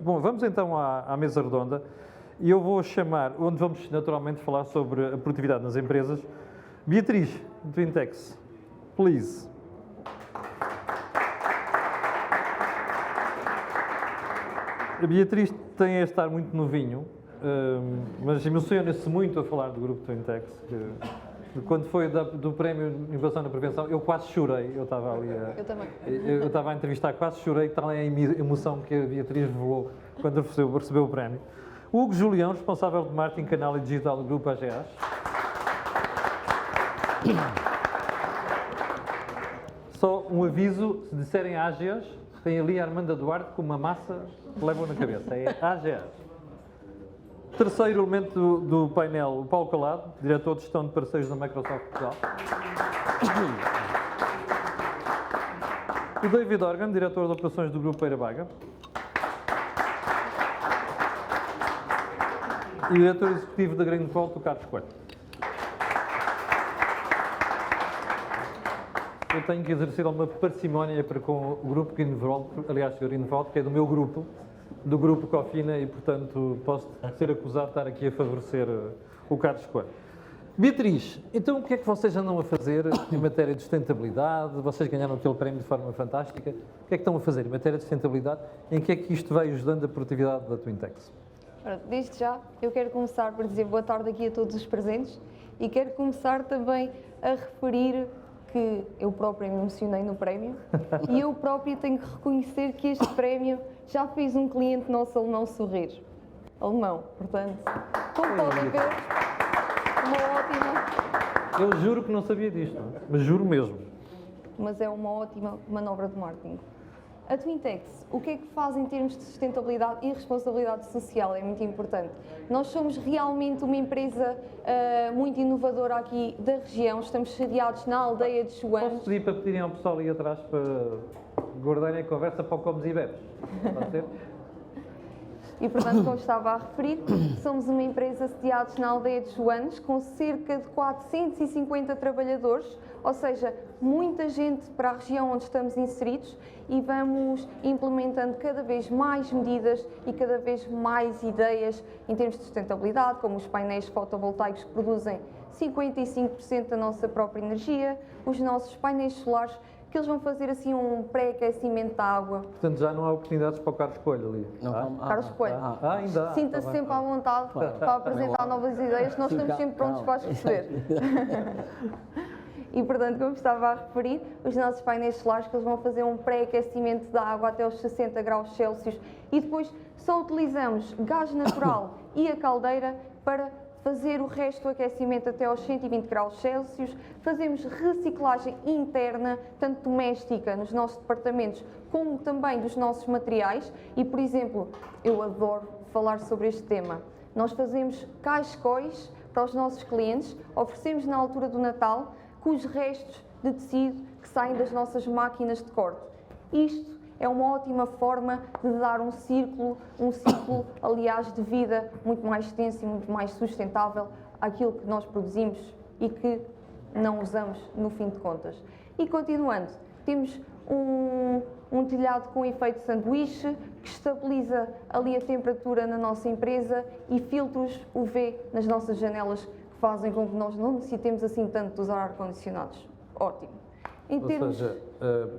Bom, vamos então à mesa redonda e eu vou chamar, onde vamos naturalmente falar sobre a produtividade nas empresas, Beatriz, do Intex, please. A Beatriz tem a estar muito novinho, mas emociona-se muito a falar do grupo do Intex. Quando foi do Prémio de Inovação na Prevenção, eu quase chorei. Eu estava ali Eu também. Eu estava a entrevistar, quase chorei, tal é a emoção que a Beatriz revelou quando recebeu o prémio. Hugo Julião, responsável de marketing, canal e digital do Grupo AGEAS. Só um aviso, se disserem AGEAS, tem ali a Armanda Duarte com uma massa que levam na cabeça. É AGEAS. Terceiro elemento do painel, o Paulo Calado, diretor de gestão de parceiros da Microsoft Portugal. O David Organ, diretor de operações do Grupo Eira Baga. E o diretor executivo da Greenvolt, o Carlos Coelho. Eu tenho que exercer alguma parcimónia para com o grupo Greenvolt, aliás, o Greenvolt, que é do meu grupo, do grupo Cofina, e, portanto, posso ser acusado de estar aqui a favorecer o Carlos Coelho. Beatriz, então o que é que vocês andam a fazer em matéria de sustentabilidade? Vocês ganharam aquele prémio de forma fantástica. O que é que estão a fazer em matéria de sustentabilidade? Em que é que isto vai ajudando a produtividade da Twintex? Desde já, eu quero começar por dizer boa tarde aqui a todos os presentes e quero começar também a referir que eu própria me emocionei no prémio e eu própria tenho que reconhecer que este prémio já fez um cliente nosso alemão sorrir. Alemão, portanto, como podem ver, uma ótima... Eu juro que não sabia disto, mas juro mesmo. Mas é uma ótima manobra de marketing. A Twintex, o que é que faz em termos de sustentabilidade e responsabilidade social? É muito importante. Nós somos realmente uma empresa muito inovadora aqui da região, estamos sediados na aldeia de Joanes. Posso pedir para pedirem ao pessoal ali atrás para guardarem a conversa para o comes e bebes? Pode ser? E, portanto, como estava a referir, somos uma empresa sediados na aldeia de Joanes, com cerca de 450 trabalhadores, ou seja, muita gente para a região onde estamos inseridos, e vamos implementando cada vez mais medidas e cada vez mais ideias em termos de sustentabilidade, como os painéis fotovoltaicos que produzem 55% da nossa própria energia, os nossos painéis solares, que eles vão fazer assim um pré-aquecimento da água. Portanto, já não há oportunidades para o Carlos Coelho ali. Carlos Coelho, ainda há. sinta-se sempre à vontade para apresentar novas ideias, nós estamos sempre prontos para as receber. E, portanto, como estava a referir, os nossos painéis solares, que eles vão fazer um pré-aquecimento da água até aos 60 graus Celsius, e depois só utilizamos gás natural e a caldeira para fazer o resto do aquecimento até aos 120 graus Celsius. Fazemos reciclagem interna, tanto doméstica nos nossos departamentos, como também dos nossos materiais. E, por exemplo, eu adoro falar sobre este tema. Nós fazemos cascóis para os nossos clientes, oferecemos na altura do Natal, com os restos de tecido que saem das nossas máquinas de corte. Isto é uma ótima forma de dar um ciclo, aliás, de vida muito mais extenso e muito mais sustentável àquilo que nós produzimos e que não usamos no fim de contas. E continuando, temos um telhado com efeito sanduíche que estabiliza ali a temperatura na nossa empresa e filtros UV nas nossas janelas que fazem com que nós não necessitemos assim tanto de usar ar-condicionados. Ótimo. Ou seja,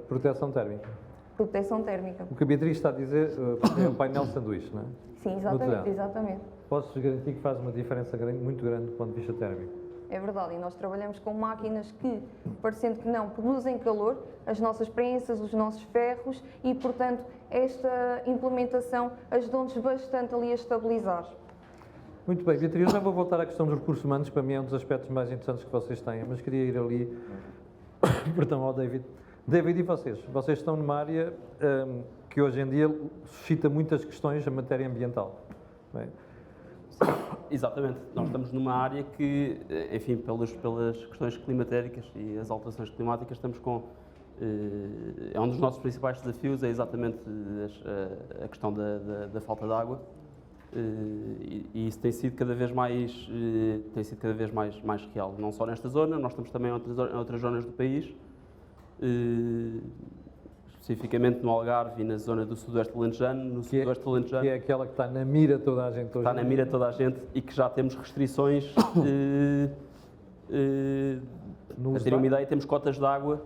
proteção térmica. Proteção térmica. O que a Beatriz está a dizer é o painel sanduíche, não é? Sim, exatamente. Posso garantir que faz uma diferença muito grande do ponto de vista térmico. É verdade, e nós trabalhamos com máquinas que, parecendo que não, produzem calor, as nossas prensas, os nossos ferros, e, portanto, esta implementação ajudou-nos bastante ali a estabilizar. Muito bem, Beatriz, eu já vou voltar à questão dos recursos humanos, que para mim é um dos aspectos mais interessantes que vocês têm, mas queria ir ali, perdão, ao David. David, e vocês? Vocês estão numa área que hoje em dia suscita muitas questões a matéria ambiental. Bem, exatamente. Nós estamos numa área que, enfim, pelas questões climatéricas e as alterações climáticas, estamos com... é um dos nossos principais desafios, é exatamente a questão da falta de água. E isso tem sido cada vez mais real, não só nesta zona, nós estamos também em outras zonas do país, especificamente no Algarve e na zona do Sudoeste Alentejano. No Sudoeste Alentejano, Que é aquela que está na mira de toda a gente hoje. está na mira de toda a gente e que já temos restrições. No Para terem uma ideia, temos cotas de água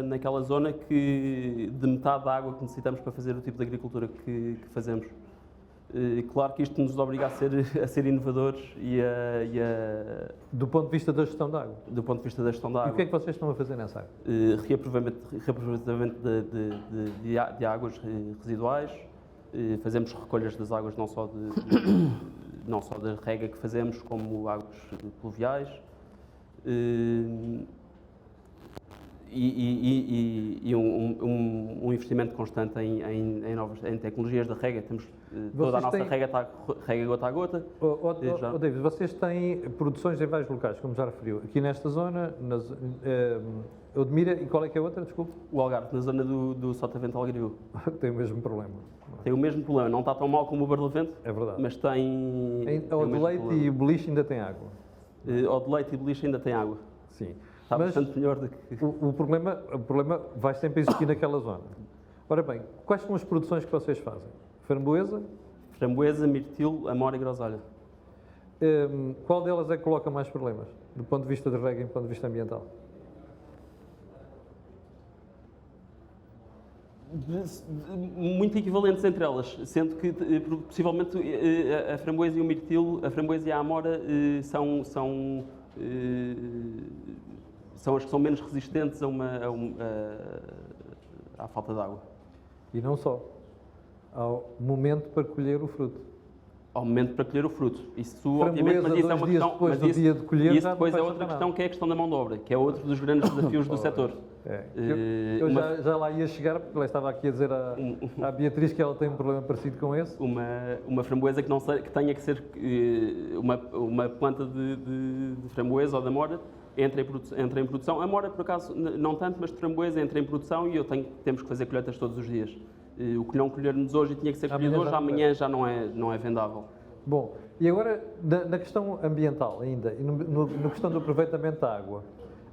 naquela zona que de metade da água que necessitamos para fazer o tipo de agricultura que fazemos. Claro que isto nos obriga a ser inovadores Do ponto de vista da gestão da água. do ponto de vista da gestão da E o água. que é que vocês estão a fazer nessa área? Reaproveitamento de águas residuais, fazemos recolhas das águas não só da rega que fazemos, como águas pluviais. E um investimento constante em tecnologias da rega. Temos toda a nossa rega está rega gota a gota. David, vocês têm produções em vários locais, como já referiu. Aqui nesta zona, Odmira, e qual é que é a outra, desculpe? O Algarve, na zona do Sotavento Algarvio. Tem o mesmo problema. Tem o mesmo problema, não está tão mal como o Barlavento, É verdade. mas tem O de Leite e o Beliche ainda tem água. o de Leite e Beliche ainda tem água. Sim. Está Mas bastante melhor do que... o problema vai sempre existir naquela zona. Ora bem, quais são as produções que vocês fazem? Framboesa? Framboesa, mirtilo, amora e groselha. Qual delas é que coloca mais problemas, do ponto de vista de rega e do ponto de vista ambiental? Muito equivalentes entre elas, sendo que possivelmente a framboesa e o mirtilo, a framboesa e a amora são as que são menos resistentes à falta de água. E não só. Ao momento para colher o fruto. Ao momento para colher o fruto. Isso, Framboesa, obviamente, mas isso é 2 uma dias questão. depois Mas do isso, dia de colher, isso já não depois é faz outra nada. questão, que é a questão da mão de obra, que é outro dos grandes desafios do setor. Eu já lá ia chegar, porque ela estava aqui a dizer à Beatriz que ela tem um problema parecido com esse. Uma framboesa que tenha que ser uma planta de framboesa ou de amora entra em produção. A amora, por acaso, não tanto, mas de framboesa entra em produção e temos que fazer colheitas todos os dias. O que não colhermos hoje e tinha que ser colhido hoje, amanhã já não é vendável. Bom, e agora na questão ambiental ainda, e na questão do aproveitamento da água,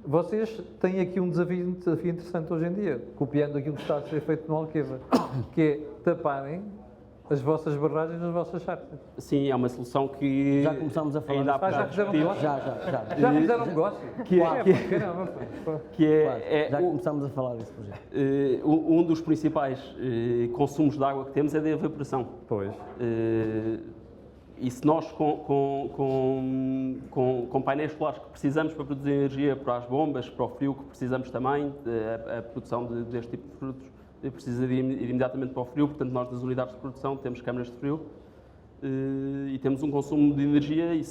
vocês têm aqui um desafio interessante hoje em dia, copiando aquilo que está a ser feito no Alqueva, que é taparem as vossas barragens nas vossas charcas. Sim, é uma solução que Já começámos a falar ainda há disso. já fizeram negócio? Já. Já fizeram negócio? Caramba. Já começámos a falar desse projeto. Um dos principais consumos de água que temos é da evaporação. Pois. E se nós, com painéis solares que precisamos para produzir energia para as bombas, para o frio que precisamos também, a produção deste tipo de produtos precisa de ir imediatamente para o frio, portanto nós das unidades de produção temos câmaras de frio e temos um consumo de energia e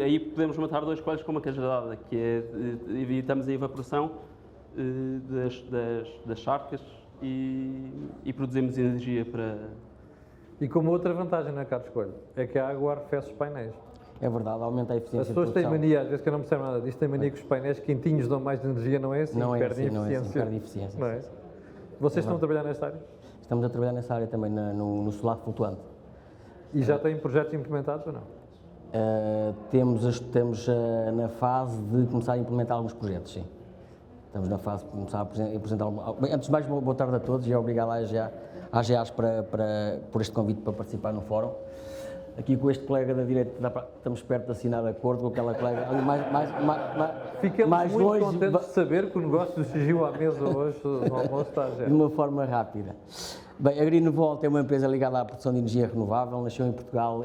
aí podemos matar 2 coelhos com uma cajadada, que é evitamos a evaporação das charcas e produzimos energia para... E como outra vantagem, não é, Carlos Coelho? É que a água arrefece os painéis. É verdade, aumenta a eficiência As pessoas de têm produção. mania, às vezes que eu não percebo nada disto, têm mania que os painéis quentinhos dão mais energia, não é assim? Não é Perdem assim, não é assim, eficiência. perdem eficiência. Não é? Vocês estão a trabalhar nesta área? Estamos a trabalhar nessa área também, no solar flutuante. E já têm projetos implementados ou não? Estamos na fase de começar a implementar alguns projetos, sim. Estamos na fase de começar a apresentar... Bem, antes de mais, boa tarde a todos e obrigado à AGEAS por este convite para participar no fórum. Aqui com este colega da direita, estamos perto de assinar acordo com aquela colega ali Ficamos mais muito longe, contentes de saber que o negócio surgiu à mesa hoje no almoço está de já. uma forma rápida. Bem, a Greenvolt é uma empresa ligada à produção de energia renovável, nasceu em Portugal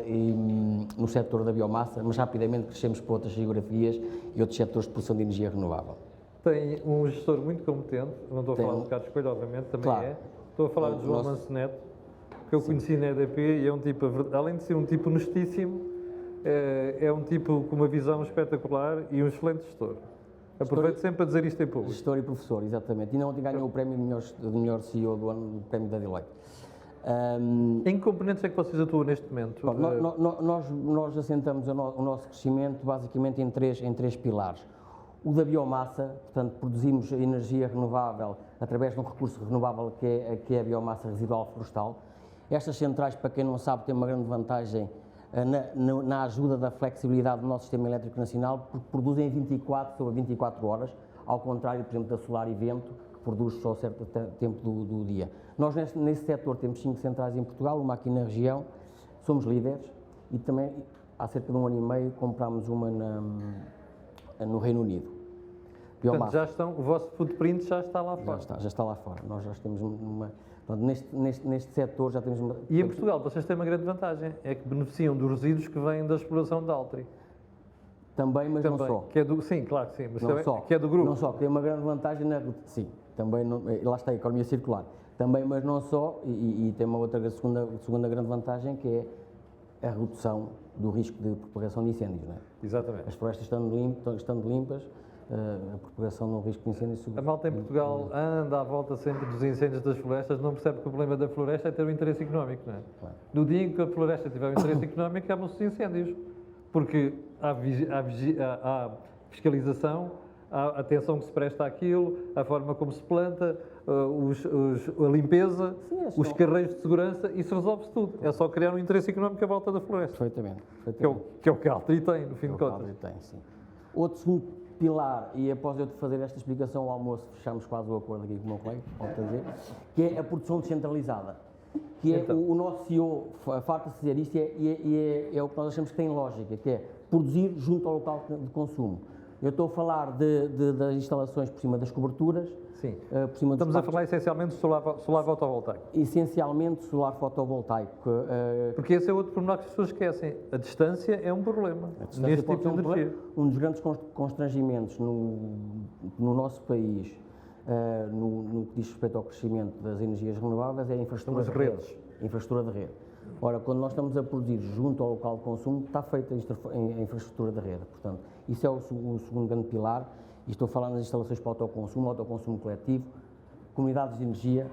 no setor da biomassa, mas rapidamente crescemos para outras geografias e outros setores de produção de energia renovável. Tem um gestor muito competente, não estou a falar de Carlos Coelho, obviamente, também Claro. é. Estou a falar de João Manceneto, que eu conheci na EDP e é um tipo, além de ser um tipo honestíssimo, é um tipo com uma visão espetacular e um excelente gestor. Aproveito sempre a dizer isto em público. Gestor e professor, exatamente. E ontem ganhou o prémio de melhor CEO do ano, o prémio da Deloitte. Em que componentes é que vocês atuam neste momento? Bom, nós assentamos o nosso crescimento basicamente em três pilares. O da biomassa, portanto, produzimos energia renovável através de um recurso renovável que é a biomassa residual florestal. Estas centrais, para quem não sabe, têm uma grande vantagem na ajuda da flexibilidade do nosso sistema elétrico nacional, porque produzem 24 sobre 24 horas, ao contrário, por exemplo, da solar e vento, que produz só certo tempo do dia. Nós nesse setor temos 5 centrais em Portugal, uma aqui na região, somos líderes e também há cerca de 1 ano e meio comprámos uma no Reino Unido. Portanto, o vosso footprint já está lá fora. Já está lá fora. Nós já temos portanto, neste setor já temos uma... E em Portugal vocês têm uma grande vantagem, é que beneficiam dos resíduos que vêm da exploração de Altri. Também, mas Também, não só. que é do, sim, claro que sim, mas Não também, só. que é do grupo. Não só, tem uma grande vantagem sim, também, lá está a economia circular. Também, mas não só, e tem uma outra segunda grande vantagem, que é a redução do risco de propagação de incêndios. Não é? Exatamente. As florestas estando limpas, a propagação do risco de incêndios... A malta em Portugal anda à volta sempre dos incêndios das florestas, não percebe que o problema da floresta é ter um interesse económico, não é? Claro. No dia em que a floresta tiver um interesse económico, acabam-se os incêndios. Porque há fiscalização, há atenção que se presta àquilo, a forma como se planta, a limpeza, os carreiros de segurança, isso resolve-se tudo. É só criar um interesse económico à volta da floresta. Perfeitamente. Que é o que a Altri tem, no fim de contas. Tem, sim. Outro segundo pilar, e após eu te fazer esta explicação ao almoço, fechamos quase o acordo aqui com o meu colega, pode dizer, que é a produção descentralizada. Que é então, o nosso CEO farta-se dizer isto é o que nós achamos que tem lógica, que é produzir junto ao local de consumo. Eu estou a falar das instalações por cima das coberturas. Sim. Por cima Estamos a falar essencialmente de solar fotovoltaico. Essencialmente solar fotovoltaico. Porque esse é outro pormenor que as pessoas esquecem. A distância é um problema neste tipo de energia. Um dos grandes constrangimentos no nosso país, no que diz respeito ao crescimento das energias renováveis, é a infraestrutura de redes. Infraestrutura de rede. Ora, quando nós estamos a produzir junto ao local de consumo, está feita a infraestrutura de rede. Portanto, isso é o segundo grande pilar. E estou a falar nas instalações para autoconsumo coletivo, comunidades de energia.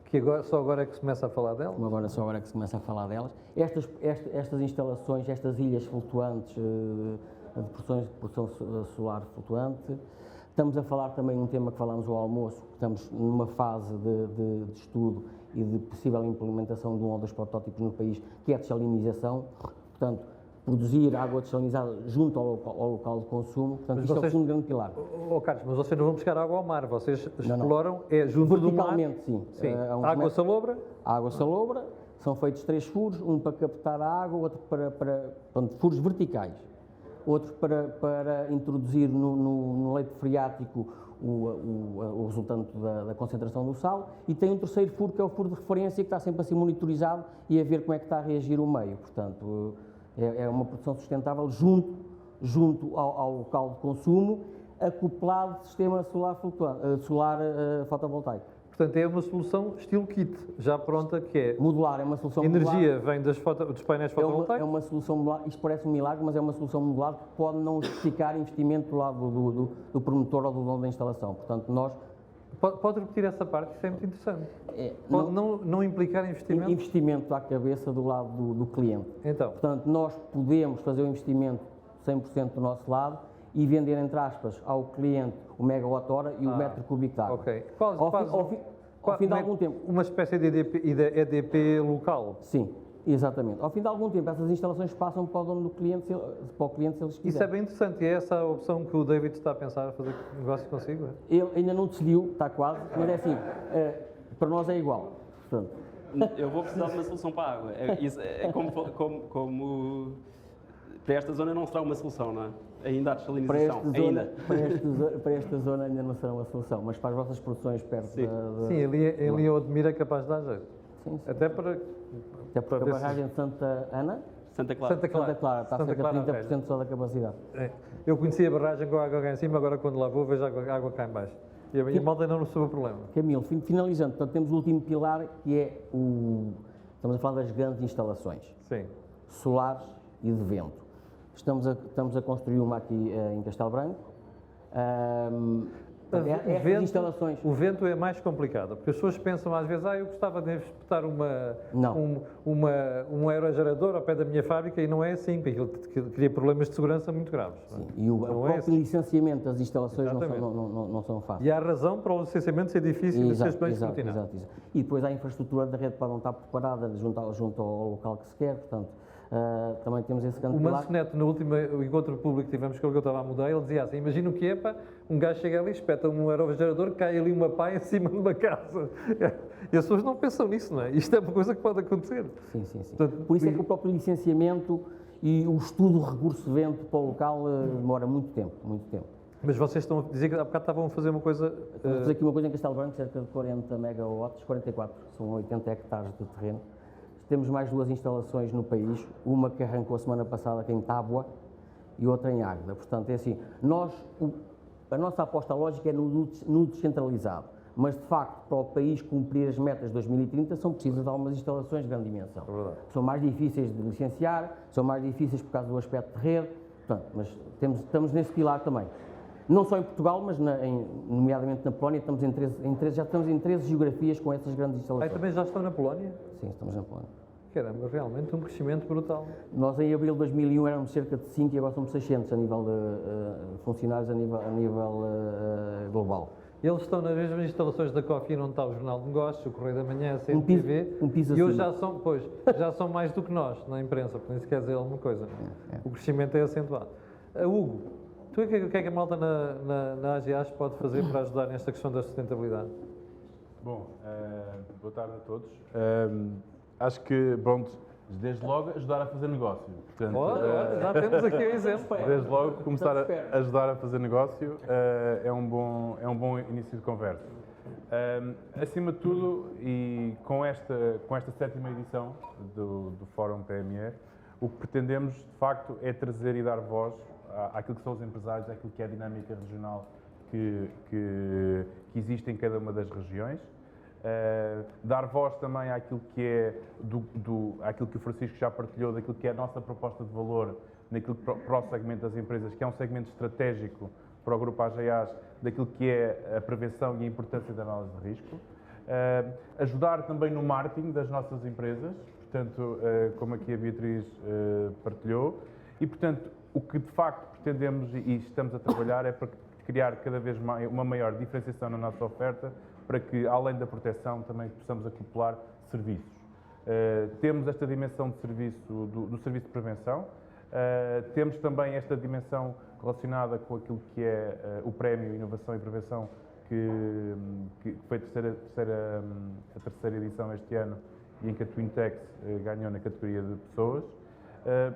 Que só agora é que se começa a falar delas? Só agora é que se começa a falar delas. Estas instalações, estas ilhas flutuantes, de produção solar flutuante. Estamos a falar também de um tema que falámos ao almoço, que estamos numa fase de estudo e de possível implementação de um ou dois protótipos no país, que é a dessalinização. Portanto, produzir água desalinizada junto ao local de consumo. Portanto, isto é o segundo grande pilar. Carlos, mas vocês não vão buscar água ao mar, vocês exploram junto do mar. Verticalmente, sim. Água salobra? Água salobra, são feitos 3 furos, um para captar a água, outro portanto, furos verticais. Outro para introduzir no leito freático o resultante da concentração do sal, e tem um terceiro furo, que é o furo de referência, que está sempre a ser monitorizado e a ver como é que está a reagir o meio. Portanto, é uma produção sustentável junto ao local de consumo, acoplado de sistema solar fotovoltaico. Portanto, é uma solução estilo kit, já pronta, que é... Modular, é uma solução energia modular. Vem dos painéis fotovoltaicos? É uma solução modular, isto parece um milagre, mas é uma solução modular que pode não justificar investimento do lado do promotor ou do dono da instalação. Portanto, nós... Pode repetir essa parte, isso é muito interessante. Pode não implicar investimento? Investimento à cabeça do lado do cliente. Então. Portanto, nós podemos fazer o investimento 100% do nosso lado e vender, entre aspas, ao cliente o megawatt-hora e o metro cúbico de água. Ok. Ao fim de algum tempo. Uma espécie de EDP local? Sim, exatamente. Ao fim de algum tempo, essas instalações passam para o dono do cliente, para o cliente, se eles quiserem. Isso é bem interessante, e é essa a opção que o David está a pensar a fazer negócio consigo? É? Ele ainda não decidiu, está quase, mas é assim, para nós é igual. Portanto, eu vou precisar de uma solução para a água. Como para esta zona não será uma solução, não é? Ainda há desalinização. Para esta zona ainda não será uma solução, mas para as vossas produções perto Sim, ali o Odmira é capaz de dar jeito. Sim. Até porque a barragem de Santa Ana? Santa Clara. Está a cerca de 30% só da capacidade. Eu conhecia a barragem com a água cá em cima, agora quando lá vou vejo a água cá em baixo. E a minha malta não resolveu o problema. Camilo, finalizando, portanto, temos o último pilar, que é estamos a falar das grandes instalações. Sim. Solares e de vento. Estamos a construir uma aqui em Castelo Branco. Instalações. O vento é mais complicado, porque as pessoas pensam às vezes, eu gostava de espetar um aerogerador ao pé da minha fábrica, e não é assim, porque aquilo cria problemas de segurança muito graves. Sim, e o próprio licenciamento das instalações não são fáceis. E há razão para o licenciamento ser difícil e ser bem escrutinado. Exato. E depois há a infraestrutura da rede para não estar preparada junto ao local que se quer, portanto, também temos esse grande O pilar. Manso Neto, no último encontro público que tivemos com ele, que eu estava a mudar, ele dizia assim: imagina o que é, pá, um gajo chega ali, espeta um aerogerador, cai ali uma pá em cima de uma casa. E as pessoas não pensam nisso, não é? Isto é uma coisa que pode acontecer. Sim, sim, sim. Portanto, Por isso é que o próprio licenciamento e o estudo do recurso de vento para o local demora muito tempo, muito tempo. Mas vocês estão a dizer que há bocado estavam a fazer uma coisa. Vou fazer aqui uma coisa em Castelo Branco, cerca de 40 megawatts, 44, são 80 hectares de terreno. Temos mais 2 instalações no país, uma que arrancou a semana passada aqui em Tábua e outra em Águeda. Portanto, é assim, a nossa aposta lógica é no descentralizado, mas de facto, para o país cumprir as metas de 2030, são precisas de algumas instalações de grande dimensão. São mais difíceis de licenciar, são mais difíceis por causa do aspecto de rede, portanto, mas estamos nesse pilar também. Não só em Portugal, mas nomeadamente na Polónia, já estamos em 13 geografias com essas grandes Aí instalações. também já estão na Polónia? Sim, estamos na Polónia. Caramba, realmente um crescimento brutal. Nós em abril de 2001 éramos cerca de 5 e agora somos 600 a nível de funcionários a nível global. Eles estão nas mesmas instalações da Cofina onde está o Jornal de Negócios, o Correio da Manhã, a Um piso- CNTV, um piso e hoje acima. já são mais do que nós na imprensa, portanto isso quer dizer alguma coisa. O crescimento é acentuado. Hugo, tu o que é que a malta na AGAs pode fazer para ajudar nesta questão da sustentabilidade? Bom, boa tarde a todos. Acho que, pronto, desde logo ajudar a fazer negócio. Portanto, Olha, já temos aqui o exemplo. desde logo começar a ajudar a fazer negócio é um bom início de conversa. Acima de tudo, e com esta 7ª edição do Fórum PME, o que pretendemos, de facto, é trazer e dar voz àquilo que são os empresários, àquilo que é a dinâmica regional que existe em cada uma das regiões. Dar voz também àquilo que é àquilo que o Francisco já partilhou, daquilo que é a nossa proposta de valor naquilo que para o segmento das empresas, que é um segmento estratégico para o Grupo AGAs, daquilo que é a prevenção e a importância da análise de risco. Ajudar também no marketing das nossas empresas, portanto, como aqui a Beatriz partilhou, e portanto, o que de facto pretendemos e estamos a trabalhar é para criar cada vez mais uma maior diferenciação na nossa oferta, para que, além da proteção, também possamos acoplar serviços. Temos esta dimensão de serviço, do serviço de prevenção, temos também esta dimensão relacionada com aquilo que é o Prémio Inovação e Prevenção, que foi a terceira edição este ano, e em que a Twintex ganhou na categoria de pessoas.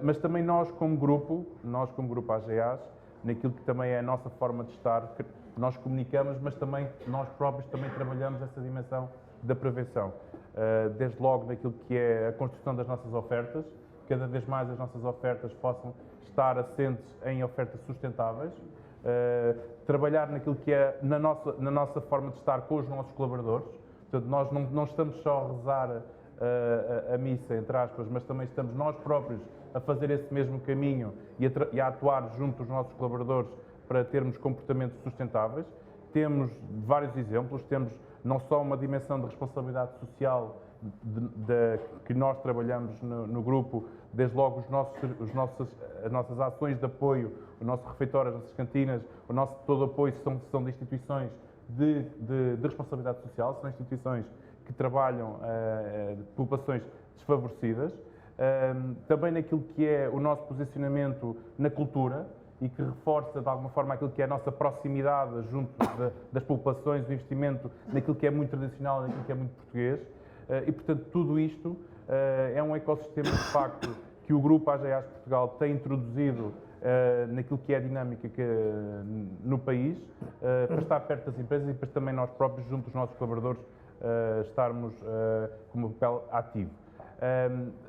Mas também nós como grupo AGAs, naquilo que também é a nossa forma de estar, nós comunicamos, mas também nós próprios também trabalhamos essa dimensão da prevenção. Desde logo naquilo que é a construção das nossas ofertas, cada vez mais as nossas ofertas possam estar assentes em ofertas sustentáveis, trabalhar naquilo que é na nossa forma de estar com os nossos colaboradores. Portanto, nós não estamos só a rezar a missa, entre aspas, mas também estamos nós próprios a fazer esse mesmo caminho e a atuar junto dos nossos colaboradores para termos comportamentos sustentáveis. Temos vários exemplos, temos não só uma dimensão de responsabilidade social que nós trabalhamos no grupo, desde logo as nossas ações de apoio, o nosso refeitório, as nossas cantinas, o nosso todo apoio são de instituições de responsabilidade social, são instituições que trabalham populações desfavorecidas. Também naquilo que é o nosso posicionamento na cultura e que reforça de alguma forma aquilo que é a nossa proximidade junto das populações, o investimento naquilo que é muito tradicional, naquilo que é muito português. E portanto tudo isto é um ecossistema de facto que o Grupo AGAs Portugal tem introduzido naquilo que é a dinâmica no país, para estar perto das empresas e para também nós próprios, junto dos nossos colaboradores, estarmos com um papel ativo.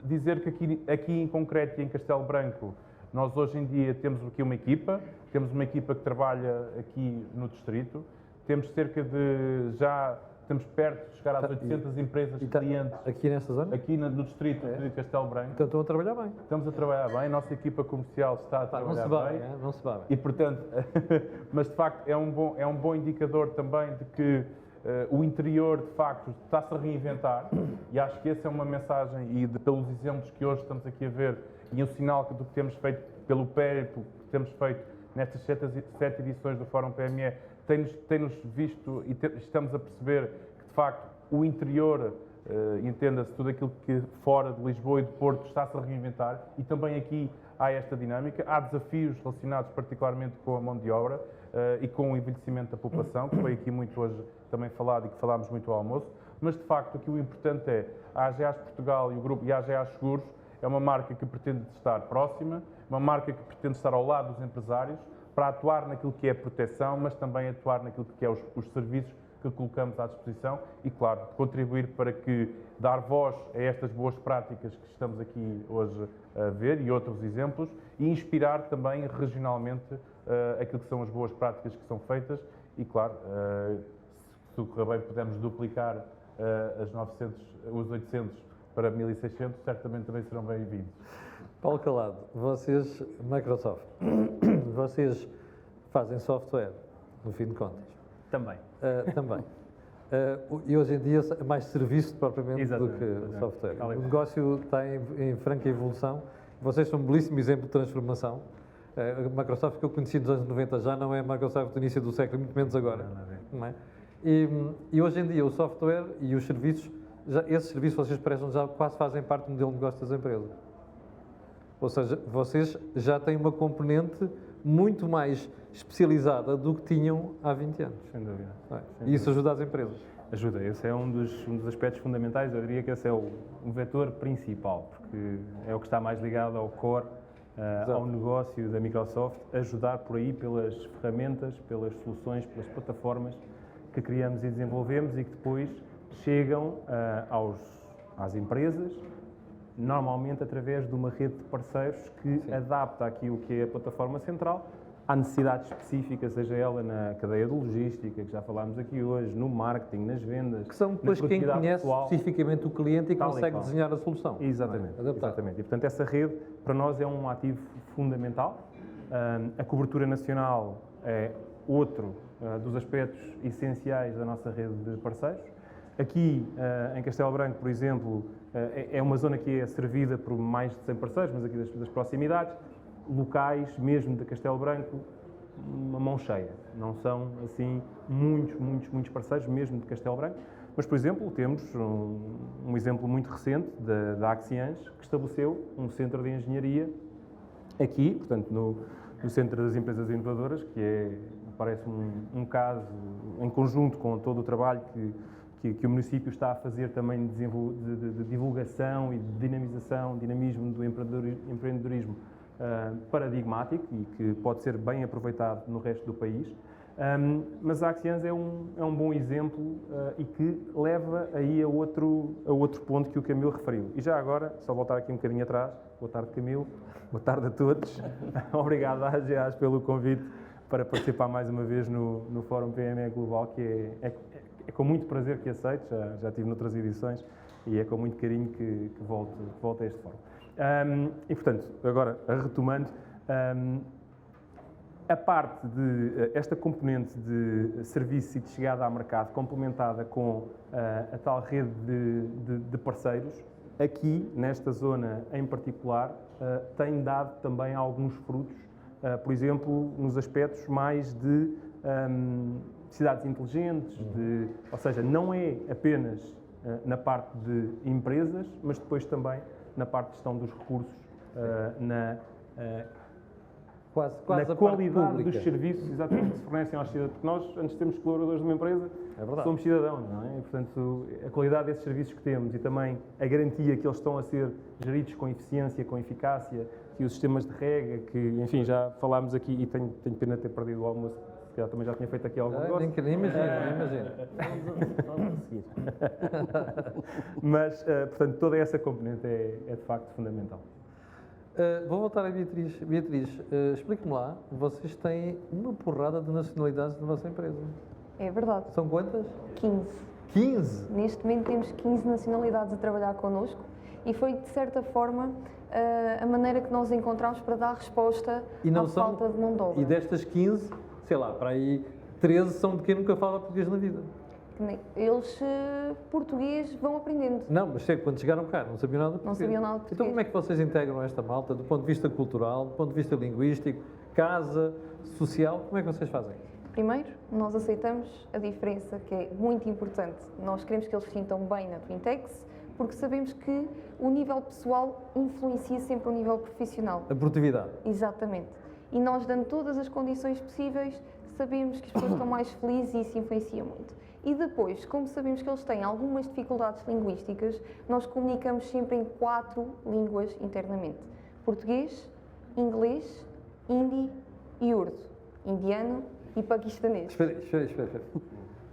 Dizer que aqui em concreto e em Castelo Branco, nós hoje em dia temos aqui uma equipa que trabalha aqui no distrito, temos estamos perto de chegar às 800 empresas clientes Aqui nesta zona? aqui no distrito de Castelo Branco. Então estão a trabalhar bem. Estamos a trabalhar bem, a nossa equipa comercial está a Não se trabalhar vai, bem. não se vai. E portanto, mas de facto é um bom indicador também de que o interior de facto está-se a reinventar, e acho que essa é uma mensagem, e pelos exemplos que hoje estamos aqui a ver, e um sinal do que temos feito pelo périplo que temos feito nestas 7 edições do Fórum PME, tem-nos visto e estamos a perceber que de facto o interior entenda-se tudo aquilo que fora de Lisboa e do Porto está-se a reinventar e também aqui há esta dinâmica. Há desafios relacionados particularmente com a mão de obra e com o envelhecimento da população, que foi aqui muito hoje também falado e que falámos muito ao almoço, mas de facto aqui o importante é a AGAs Portugal e o grupo e a AGAs Seguros é uma marca que pretende estar próxima, uma marca que pretende estar ao lado dos empresários para atuar naquilo que é proteção, mas também atuar naquilo que é os serviços que colocamos à disposição e, claro, contribuir para que dar voz a estas boas práticas que estamos aqui hoje a ver e outros exemplos e inspirar também regionalmente aquilo que são as boas práticas que são feitas e, claro, se tudo correr bem, pudermos duplicar os 800 para 1600, certamente também serão bem-vindos. Paulo Calado, vocês, Microsoft, vocês fazem software, no fim de contas. Também. Também. E hoje em dia é mais serviço propriamente Exatamente, do que exatamente. software. Tal e O qual. negócio está em franca evolução. Vocês são um belíssimo exemplo de transformação. A Microsoft que eu conheci nos anos 90 já não é a Microsoft do início do século, muito menos agora. Não é? E hoje em dia o software e os serviços, esses serviços que vocês prestam já quase fazem parte do modelo de negócio das empresas. Ou seja, vocês já têm uma componente muito mais especializada do que tinham há 20 anos. Sem dúvida. Não é? E isso ajuda as empresas. Ajuda, esse é um dos aspectos fundamentais, eu diria que esse é o vetor principal, porque é o que está mais ligado ao core, ao negócio da Microsoft, ajudar por aí pelas ferramentas, pelas soluções, pelas plataformas que criamos e desenvolvemos e que depois chegam às empresas, normalmente através de uma rede de parceiros que adapta aqui o que é a plataforma central à necessidade específica, seja ela na cadeia de logística, que já falámos aqui hoje, no marketing, nas vendas, Que são depois na quem produtividade conhece pessoal. especificamente o cliente e Tal e consegue qual. desenhar a solução. Exatamente, Não é? Adaptar. exatamente. E, portanto, essa rede, para nós, é um ativo fundamental. A cobertura nacional é outro dos aspectos essenciais da nossa rede de parceiros. Aqui, em Castelo Branco, por exemplo, é uma zona que é servida por mais de 100 parceiros, mas aqui das proximidades, locais, mesmo de Castelo Branco, uma mão cheia. Não são, assim, muitos parceiros, mesmo de Castelo Branco. Mas, por exemplo, temos um exemplo muito recente da Axians, que estabeleceu um centro de engenharia aqui, portanto, no Centro das Empresas Inovadoras, que parece um caso, em conjunto com todo o trabalho que o município está a fazer também de divulgação e de dinamismo do empreendedorismo paradigmático e que pode ser bem aproveitado no resto do país. Mas a Axians é um bom exemplo e que leva aí a outro ponto que o Camilo referiu. E já agora, só voltar aqui um bocadinho atrás, boa tarde Camilo, boa tarde a todos, obrigado à AGAs pelo convite para participar mais uma vez no Fórum PME Global, que é com muito prazer que aceito, já tive noutras edições e é com muito carinho que volto a este fórum. E portanto, agora retomando, a parte de esta componente de serviço e de chegada ao mercado complementada com a tal rede de parceiros, aqui nesta zona em particular, tem dado também alguns frutos, por exemplo, nos aspectos mais de cidades inteligentes, ou seja, não é apenas na parte de empresas, mas depois também na parte de gestão dos recursos, na Quase na a parte qualidade pública. dos serviços exatamente, que se fornecem aos cidadãos. Porque nós, antes de sermos colaboradores de uma empresa, somos cidadãos, não é? E, portanto, a qualidade desses serviços que temos e também a garantia que eles estão a ser geridos com eficiência, com eficácia, e os sistemas de rega, que, enfim, já falámos aqui e tenho pena de ter perdido o almoço, se calhar também já tinha feito aqui algum negócio. Nem imagino. Mas, portanto, toda essa componente é de facto fundamental. Vou voltar a Beatriz. Beatriz, explique-me lá, vocês têm uma porrada de nacionalidades na vossa empresa. É verdade. São quantas? 15. 15? Neste momento temos 15 nacionalidades a trabalhar connosco e foi, de certa forma, a maneira que nós encontramos para dar resposta à falta de mão de obra. E destas 15, sei lá, para aí 13 são de quem nunca fala português na vida. Eles, português, vão aprendendo. Não, mas sei que quando chegaram cá não sabiam nada de português. Não sabiam nada de Então português. como é que vocês integram esta malta do ponto de vista cultural, do ponto de vista linguístico, casa, social, como é que vocês fazem? Primeiro, nós aceitamos a diferença, que é muito importante. Nós queremos que eles se sintam bem na Twintex, porque sabemos que o nível pessoal influencia sempre o nível profissional. A produtividade. Exatamente. E nós, dando todas as condições possíveis, sabemos que as pessoas estão mais felizes e isso influencia muito. E depois, como sabemos que eles têm algumas dificuldades linguísticas, nós comunicamos sempre em 4 línguas internamente: português, inglês, hindi e urdu, indiano e paquistanês. Espera.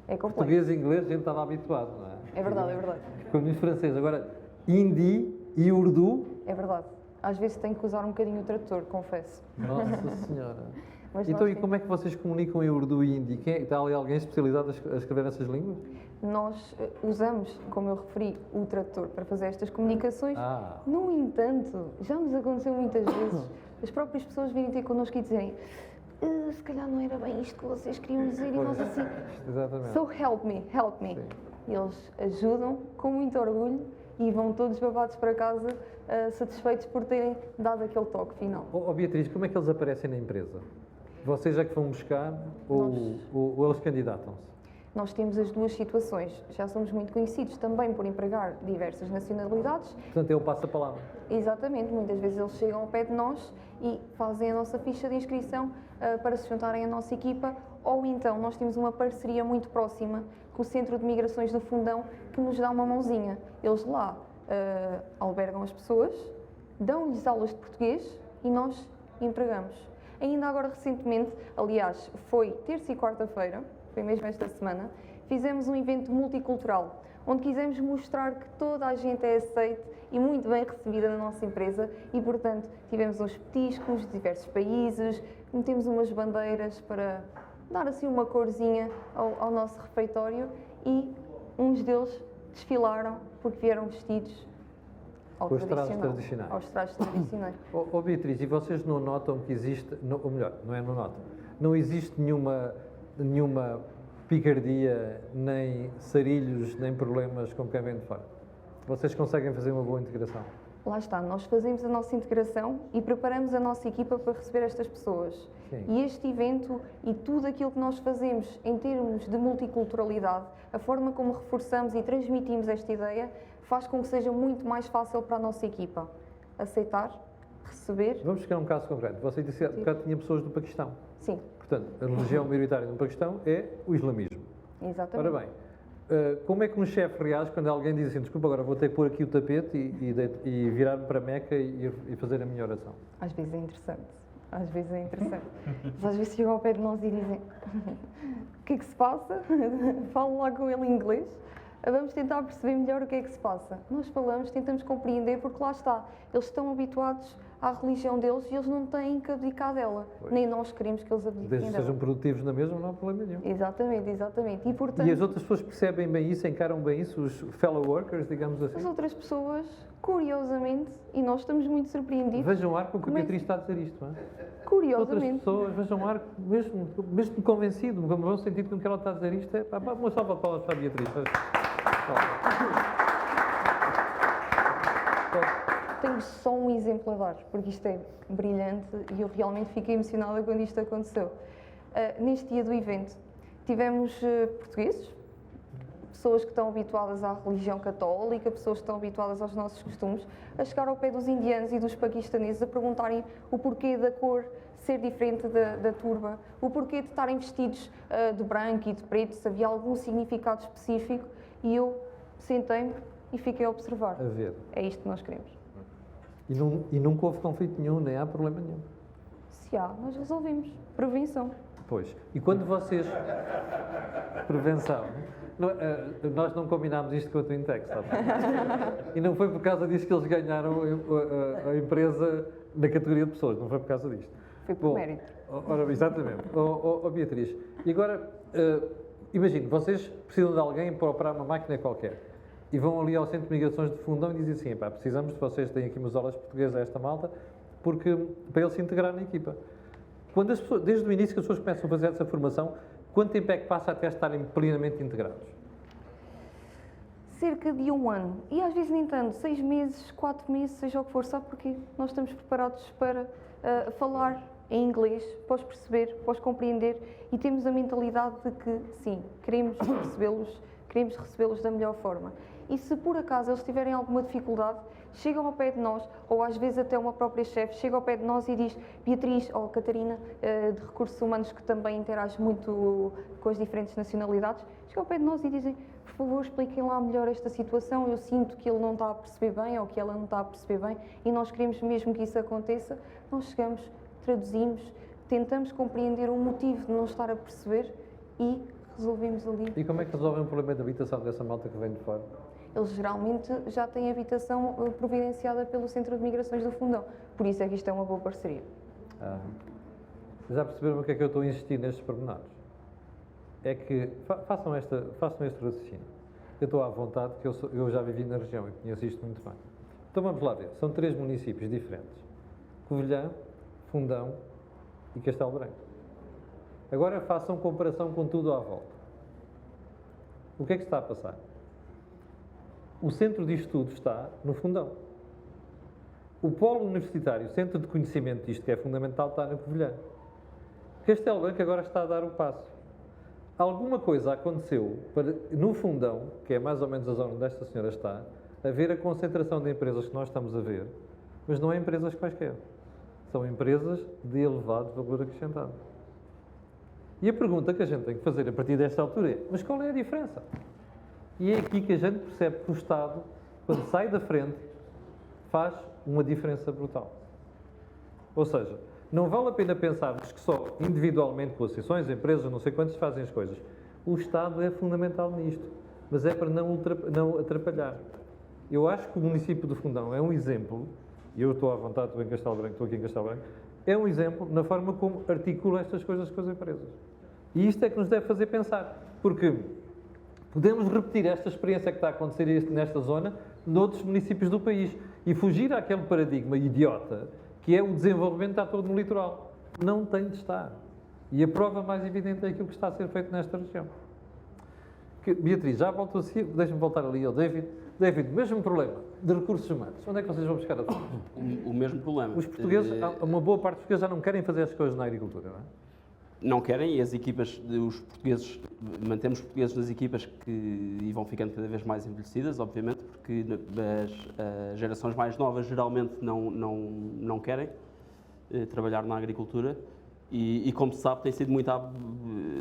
É complexo. Português e inglês a gente estava habituado, não é? É verdade, é verdade. Como diz francês. Agora, hindi e urdu. É verdade. Às vezes tenho que usar um bocadinho o tradutor, confesso. Nossa Senhora. Mas Então, nós e como é que vocês comunicam em urdu e hindi? Está ali alguém especializado a escrever essas línguas? Nós usamos, como eu referi, o tradutor para fazer estas comunicações. Ah. No entanto, já nos aconteceu muitas vezes as próprias pessoas virem ter connosco e dizerem se calhar não era bem isto que vocês queriam dizer e nós assim, Exatamente. so help me. E eles ajudam com muito orgulho e vão todos babados para casa satisfeitos por terem dado aquele toque final. Oh, Beatriz, como é que eles aparecem na empresa? Vocês é que vão buscar ou eles candidatam-se? Nós temos as duas situações. Já somos muito conhecidos também por empregar diversas nacionalidades. Portanto, ele passa a palavra. Exatamente, muitas vezes eles chegam ao pé de nós e fazem a nossa ficha de inscrição para se juntarem à nossa equipa, ou então nós temos uma parceria muito próxima com o Centro de Migrações do Fundão, que nos dá uma mãozinha. Eles lá albergam as pessoas, dão-lhes aulas de português e nós empregamos. Ainda agora recentemente, aliás, foi terça e quarta-feira, foi mesmo esta semana, fizemos um evento multicultural, onde quisemos mostrar que toda a gente é aceite e muito bem recebida na nossa empresa e, portanto, tivemos uns petiscos de diversos países, metemos umas bandeiras para dar assim uma corzinha ao nosso refeitório e uns deles desfilaram porque vieram vestidos ao Com os trajes tradicional, tradicionais. aos trajes tradicionais. Oh, Beatriz, e vocês não notam que existe, ou melhor, não notam, não existe nenhuma picardia, nem sarilhos, nem problemas com quem vem de fora? Vocês conseguem fazer uma boa integração? Lá está, nós fazemos a nossa integração e preparamos a nossa equipa para receber estas pessoas. Sim. E este evento e tudo aquilo que nós fazemos em termos de multiculturalidade, a forma como reforçamos e transmitimos esta ideia, faz com que seja muito mais fácil para a nossa equipa aceitar, receber. Vamos chegar a um caso concreto. Você disse que cá tinha pessoas do Paquistão. Sim, Portanto, a religião maioritária no Paquistão é o islamismo. exatamente. Ora bem, como é que um chefe reage quando alguém diz assim, desculpa, agora vou ter que pôr aqui o tapete e virar-me para Meca e fazer a minha oração? Às vezes é interessante. Às vezes é interessante. Mas às vezes chegam ao pé de nós e dizem o que é que se passa? Falo lá com ele em inglês. Vamos tentar perceber melhor o que é que se passa. Nós falamos, tentamos compreender, porque lá está. Eles estão habituados à religião deles e eles não têm que abdicar dela. Pois. Nem nós queremos que eles abdiquem Desde que dela. sejam produtivos na mesma, não há problema nenhum. Exatamente, exatamente. E portanto, E as outras pessoas percebem bem isso, encaram bem isso, os fellow workers, digamos as assim? outras pessoas, curiosamente, e nós estamos muito surpreendidos, Vejam o ar com que a Como é que- Beatriz está a dizer isto, não é? Outras curiosamente, pessoas, vejam o ar mesmo convencido, no bom sentido com que ela está a dizer isto. Uma salva de palmas para a Beatriz. tenho só um exemplo a dar, porque isto é brilhante e eu realmente fiquei emocionada quando isto aconteceu. Neste dia do evento, tivemos portugueses, pessoas que estão habituadas à religião católica, pessoas que estão habituadas aos nossos costumes, a chegar ao pé dos indianos e dos paquistaneses a perguntarem o porquê da cor ser diferente da turba, o porquê de estarem vestidos de branco e de preto, se havia algum significado específico, e eu sentei-me e fiquei a observar. A ver. É isto que nós queremos. E nunca houve conflito nenhum, nem há problema nenhum. Se há, nós resolvemos. Prevenção. Pois. E quando vocês... Prevenção. Nós não combinámos isto com a Twintex, sabe? E não foi por causa disso que eles ganharam a empresa na categoria de pessoas, não foi por causa disto. Foi por Bom, mérito. Ora, exatamente. Beatriz, e agora, imagine, vocês precisam de alguém para operar uma máquina qualquer e vão ali ao Centro de Migrações de Fundão e dizem assim, epá, precisamos de vocês, têm aqui umas aulas portuguesas a esta malta, para ele se integrar na equipa. Quando as pessoas, desde o início que as pessoas começam a fazer essa formação, quanto tempo é que passa até estarem plenamente integrados? Cerca de 1 ano. E às vezes nem tanto, 6 meses, 4 meses, seja o que for, sabe porquê? Nós estamos preparados para falar em inglês, para os perceber, para os compreender e temos a mentalidade de que, sim, queremos recebê-los da melhor forma. E se por acaso eles tiverem alguma dificuldade, chegam ao pé de nós, ou às vezes até uma própria chefe chega ao pé de nós e diz: Beatriz ou Catarina, de Recursos Humanos, que também interage muito com as diferentes nacionalidades, chegam ao pé de nós e dizem: por favor, expliquem lá melhor esta situação, eu sinto que ele não está a perceber bem ou que ela não está a perceber bem e nós queremos mesmo que isso aconteça. Nós chegamos, traduzimos, tentamos compreender o motivo de não estar a perceber e resolvemos ali. E como é que resolvem o problema da habitação dessa malta que vem de fora? Eles geralmente já têm habitação providenciada pelo Centro de Migrações do Fundão. Por isso é que isto é uma boa parceria. Já perceberam o que é que eu estou a insistir nestes pormenores? É que façam este raciocínio. Eu estou à vontade, que eu já vivi na região e conheço isto muito bem. Então vamos lá ver. São 3 municípios diferentes. Covilhã, Fundão e Castelo Branco. Agora façam comparação com tudo à volta. O que é que está a passar? O centro de estudo está no Fundão. O polo universitário, o centro de conhecimento disto que é fundamental, está na Covilhã. Castelo Branco agora está a dar o passo. Alguma coisa aconteceu para, no Fundão, que é mais ou menos a zona onde esta senhora está, haver a concentração de empresas que nós estamos a ver, mas não é empresas quaisquer. São empresas de elevado valor acrescentado. E a pergunta que a gente tem que fazer a partir desta altura é: mas qual é a diferença? E é aqui que a gente percebe que o Estado, quando sai da frente, faz uma diferença brutal. Ou seja, não vale a pena pensarmos que só individualmente, com associações, empresas, não sei quantos fazem as coisas. O Estado é fundamental nisto, mas é para não atrapalhar. Eu acho que o município do Fundão é um exemplo, e eu estou à vontade, estou em Castelo Branco, estou aqui em Castelo Branco, é um exemplo na forma como articula estas coisas com as empresas. E isto é que nos deve fazer pensar, porque podemos repetir esta experiência que está a acontecer nesta zona noutros municípios do país e fugir àquele paradigma idiota que é o desenvolvimento está todo no litoral. Não tem de estar. E a prova mais evidente é aquilo que está a ser feito nesta região. Beatriz, já volto a si, deixa-me voltar ali ao David. David, mesmo problema de recursos humanos. Onde é que vocês vão buscar a todos? O mesmo problema. Os portugueses, uma boa parte dos portugueses já não querem fazer as coisas na agricultura, não é? Não querem, e as equipas, os portugueses, mantemos os portugueses nas equipas e vão ficando cada vez mais envelhecidas, obviamente, porque as gerações mais novas geralmente não querem trabalhar na agricultura e como se sabe,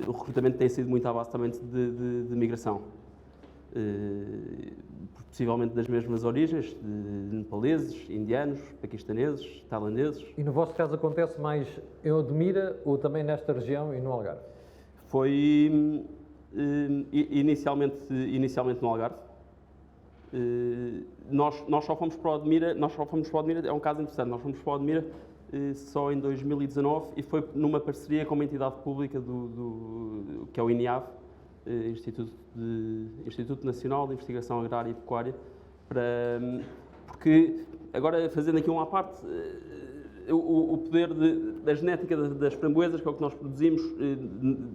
o recrutamento tem sido muito à base também de migração. Possivelmente das mesmas origens, de nepaleses, indianos, paquistaneses, tailandeses. E no vosso caso acontece mais em Odmira ou também nesta região e no Algarve? Foi inicialmente no Algarve. Nós só fomos para o Odmira, é um caso interessante, nós fomos para o Odmira só em 2019 e foi numa parceria com uma entidade pública que é o INIAV, Instituto Nacional de Investigação Agrária e Pecuária, porque, agora fazendo aqui uma à parte, o poder da genética das framboesas, que é o que nós produzimos,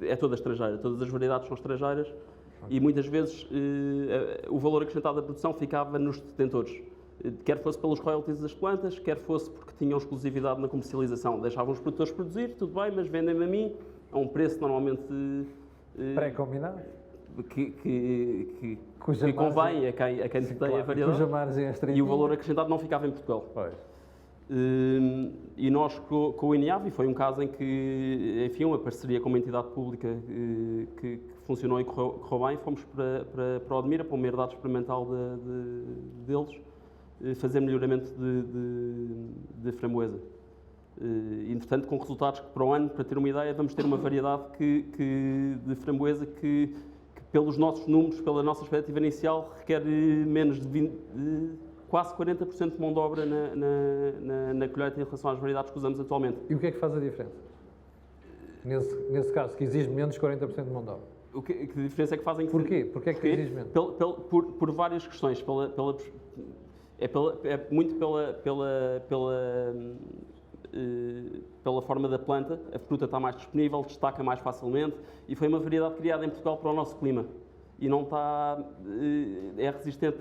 é toda estrangeira, todas as variedades são estrangeiras e muitas vezes o valor acrescentado da produção ficava nos detentores, quer fosse pelos royalties das plantas, quer fosse porque tinham exclusividade na comercialização. Deixavam os produtores produzir, tudo bem, mas vendem-me a mim a um preço normalmente pré-combinado? Que convém a quem detém a variedade. Cuja margem é e o valor acrescentado não ficava em Portugal. Pois. E nós, com o INIAV, e foi um caso em que, enfim, uma parceria com uma entidade pública que funcionou e correu bem, fomos para o Odmira, para uma herdade experimental deles, fazer melhoramento de framboesa. Entretanto, com resultados que para o ano, para ter uma ideia, vamos ter uma variedade de framboesa que, pelos nossos números, pela nossa expectativa inicial, requer menos de quase 40% de mão de obra na colheita em relação às variedades que usamos atualmente. E o que é que faz a diferença? Nesse caso, que exige menos 40% de mão de obra? Que diferença é que fazem? Porquê? Porquê é que exige menos? Por várias questões. Muito pela forma da planta, a fruta está mais disponível, destaca mais facilmente e foi uma variedade criada em Portugal para o nosso clima e não é resistente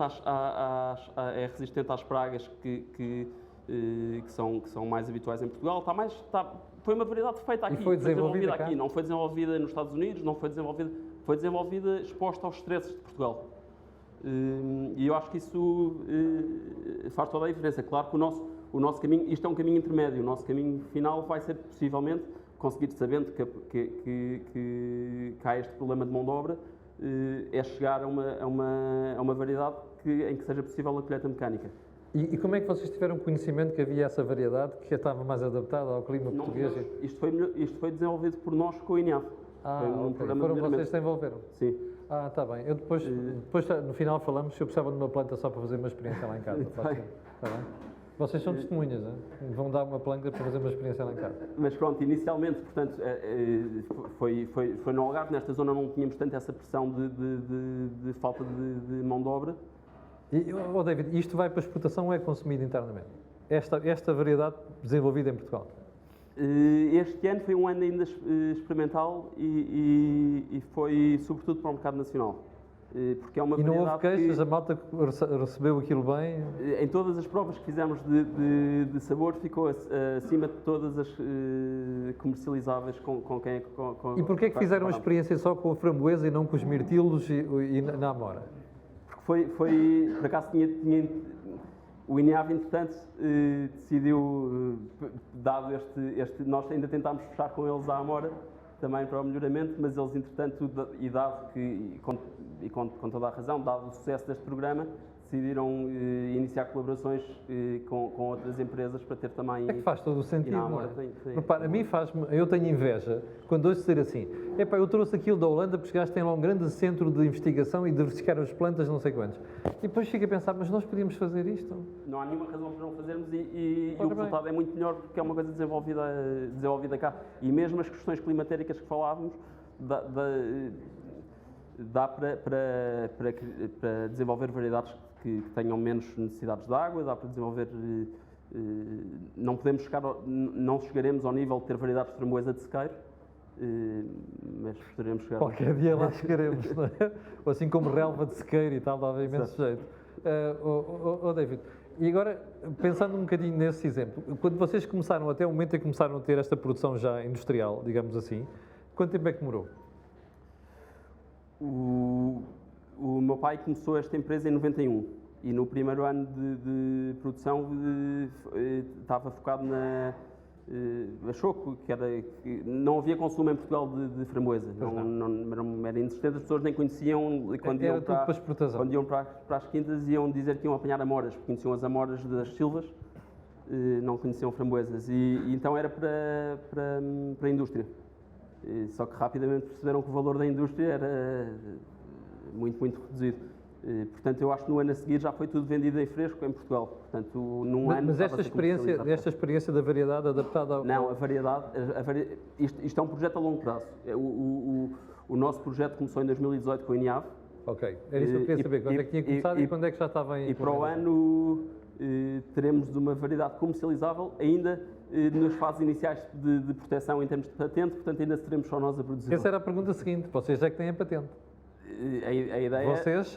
às pragas que que são mais habituais em Portugal. Foi uma variedade feita aqui, foi desenvolvida cá? aqui, não foi desenvolvida nos Estados Unidos, foi desenvolvida exposta aos stresses de Portugal. E eu acho que isso faz toda a diferença. Claro que o nosso caminho, isto é um caminho intermédio, o nosso caminho final vai ser possivelmente conseguir, sabendo que há este problema de mão de obra, é chegar a uma variedade em que seja possível a colheita mecânica. E como é que vocês tiveram conhecimento que havia essa variedade que estava mais adaptada ao clima Não, português? isto foi desenvolvido por nós com o INEAF. Foi um Ok. programa Foram de vocês melhoramento. que se envolveram? Sim. Está bem. Eu depois, no final falamos se eu precisava de uma planta só para fazer uma experiência lá em casa. Pode ser? Está bem? Vocês são testemunhas, hein? Vão dar uma planta para fazer uma experiência lá em casa. Mas pronto, inicialmente, portanto, foi no Algarve, nesta zona não tínhamos tanto essa pressão de falta de mão de obra. David, isto vai para exportação ou é consumido internamente? Esta variedade desenvolvida em Portugal? Este ano foi um ano ainda experimental e foi sobretudo para o mercado nacional. Porque é uma E não variedade houve queixas? A malta recebeu aquilo bem? em todas as provas que fizemos de sabor ficou acima de todas as comercializáveis com quem... E porquê é que fizeram a experiência só com a framboesa e não com os mirtilos e na amora? Porque por acaso o INEAV, entretanto, decidiu, dado nós ainda tentámos fechar com eles a amora, também para o melhoramento, mas eles, entretanto, e dado que, com toda a razão, dado o sucesso deste programa, decidiram iniciar colaborações com outras empresas para ter também... É que faz todo o sentido, na não amora é? tem. Repara, a mim eu tenho inveja quando ouço dizer assim, epá, eu trouxe aquilo da Holanda porque os gajos têm lá um grande centro de investigação e diversificaram as plantas, não sei quantos. E depois fico a pensar, mas nós podíamos fazer isto? Não há nenhuma razão para não fazermos e o Ora bem. resultado é muito melhor porque é uma coisa desenvolvida cá. E mesmo as questões climatéricas que falávamos, dá para desenvolver variedades que tenham menos necessidades de água, dá para desenvolver... não chegaremos ao nível de ter variedades de framboesa de sequeiro, mas poderemos chegar... Qualquer dia lá chegaremos, não é? Ou assim como relva de sequeiro e tal, dava imenso jeito. David, e agora, pensando um bocadinho nesse exemplo, quando vocês começaram, até o momento em que começaram a ter esta produção já industrial, digamos assim, quanto tempo é que demorou? O meu pai começou esta empresa em 91 e no primeiro ano de produção estava focado achou que não havia consumo em Portugal de framboesa, não era insistente, as pessoas nem conheciam quando Era tudo para exportação. Quando iam para as quintas iam dizer que iam apanhar amoras, porque conheciam as amoras das silvas, não conheciam framboesas e então era para a indústria. Só que rapidamente perceberam que o valor da indústria era muito, muito reduzido. Portanto, eu acho que no ano a seguir já foi tudo vendido em fresco em Portugal. Portanto, num ano... Mas esta experiência da variedade adaptada ao... Não, a variedade... Isto é um projeto a longo prazo. O nosso projeto começou em 2018 com o INEAV. Ok, era isso que eu queria saber. Quando é que tinha começado e quando é que já estava em... E para o ano teremos uma variedade comercializável ainda nas fases iniciais de proteção em termos de patente, portanto ainda seremos só nós a produzir. Essa era a pergunta seguinte, vocês é que têm a patente. A ideia Vocês,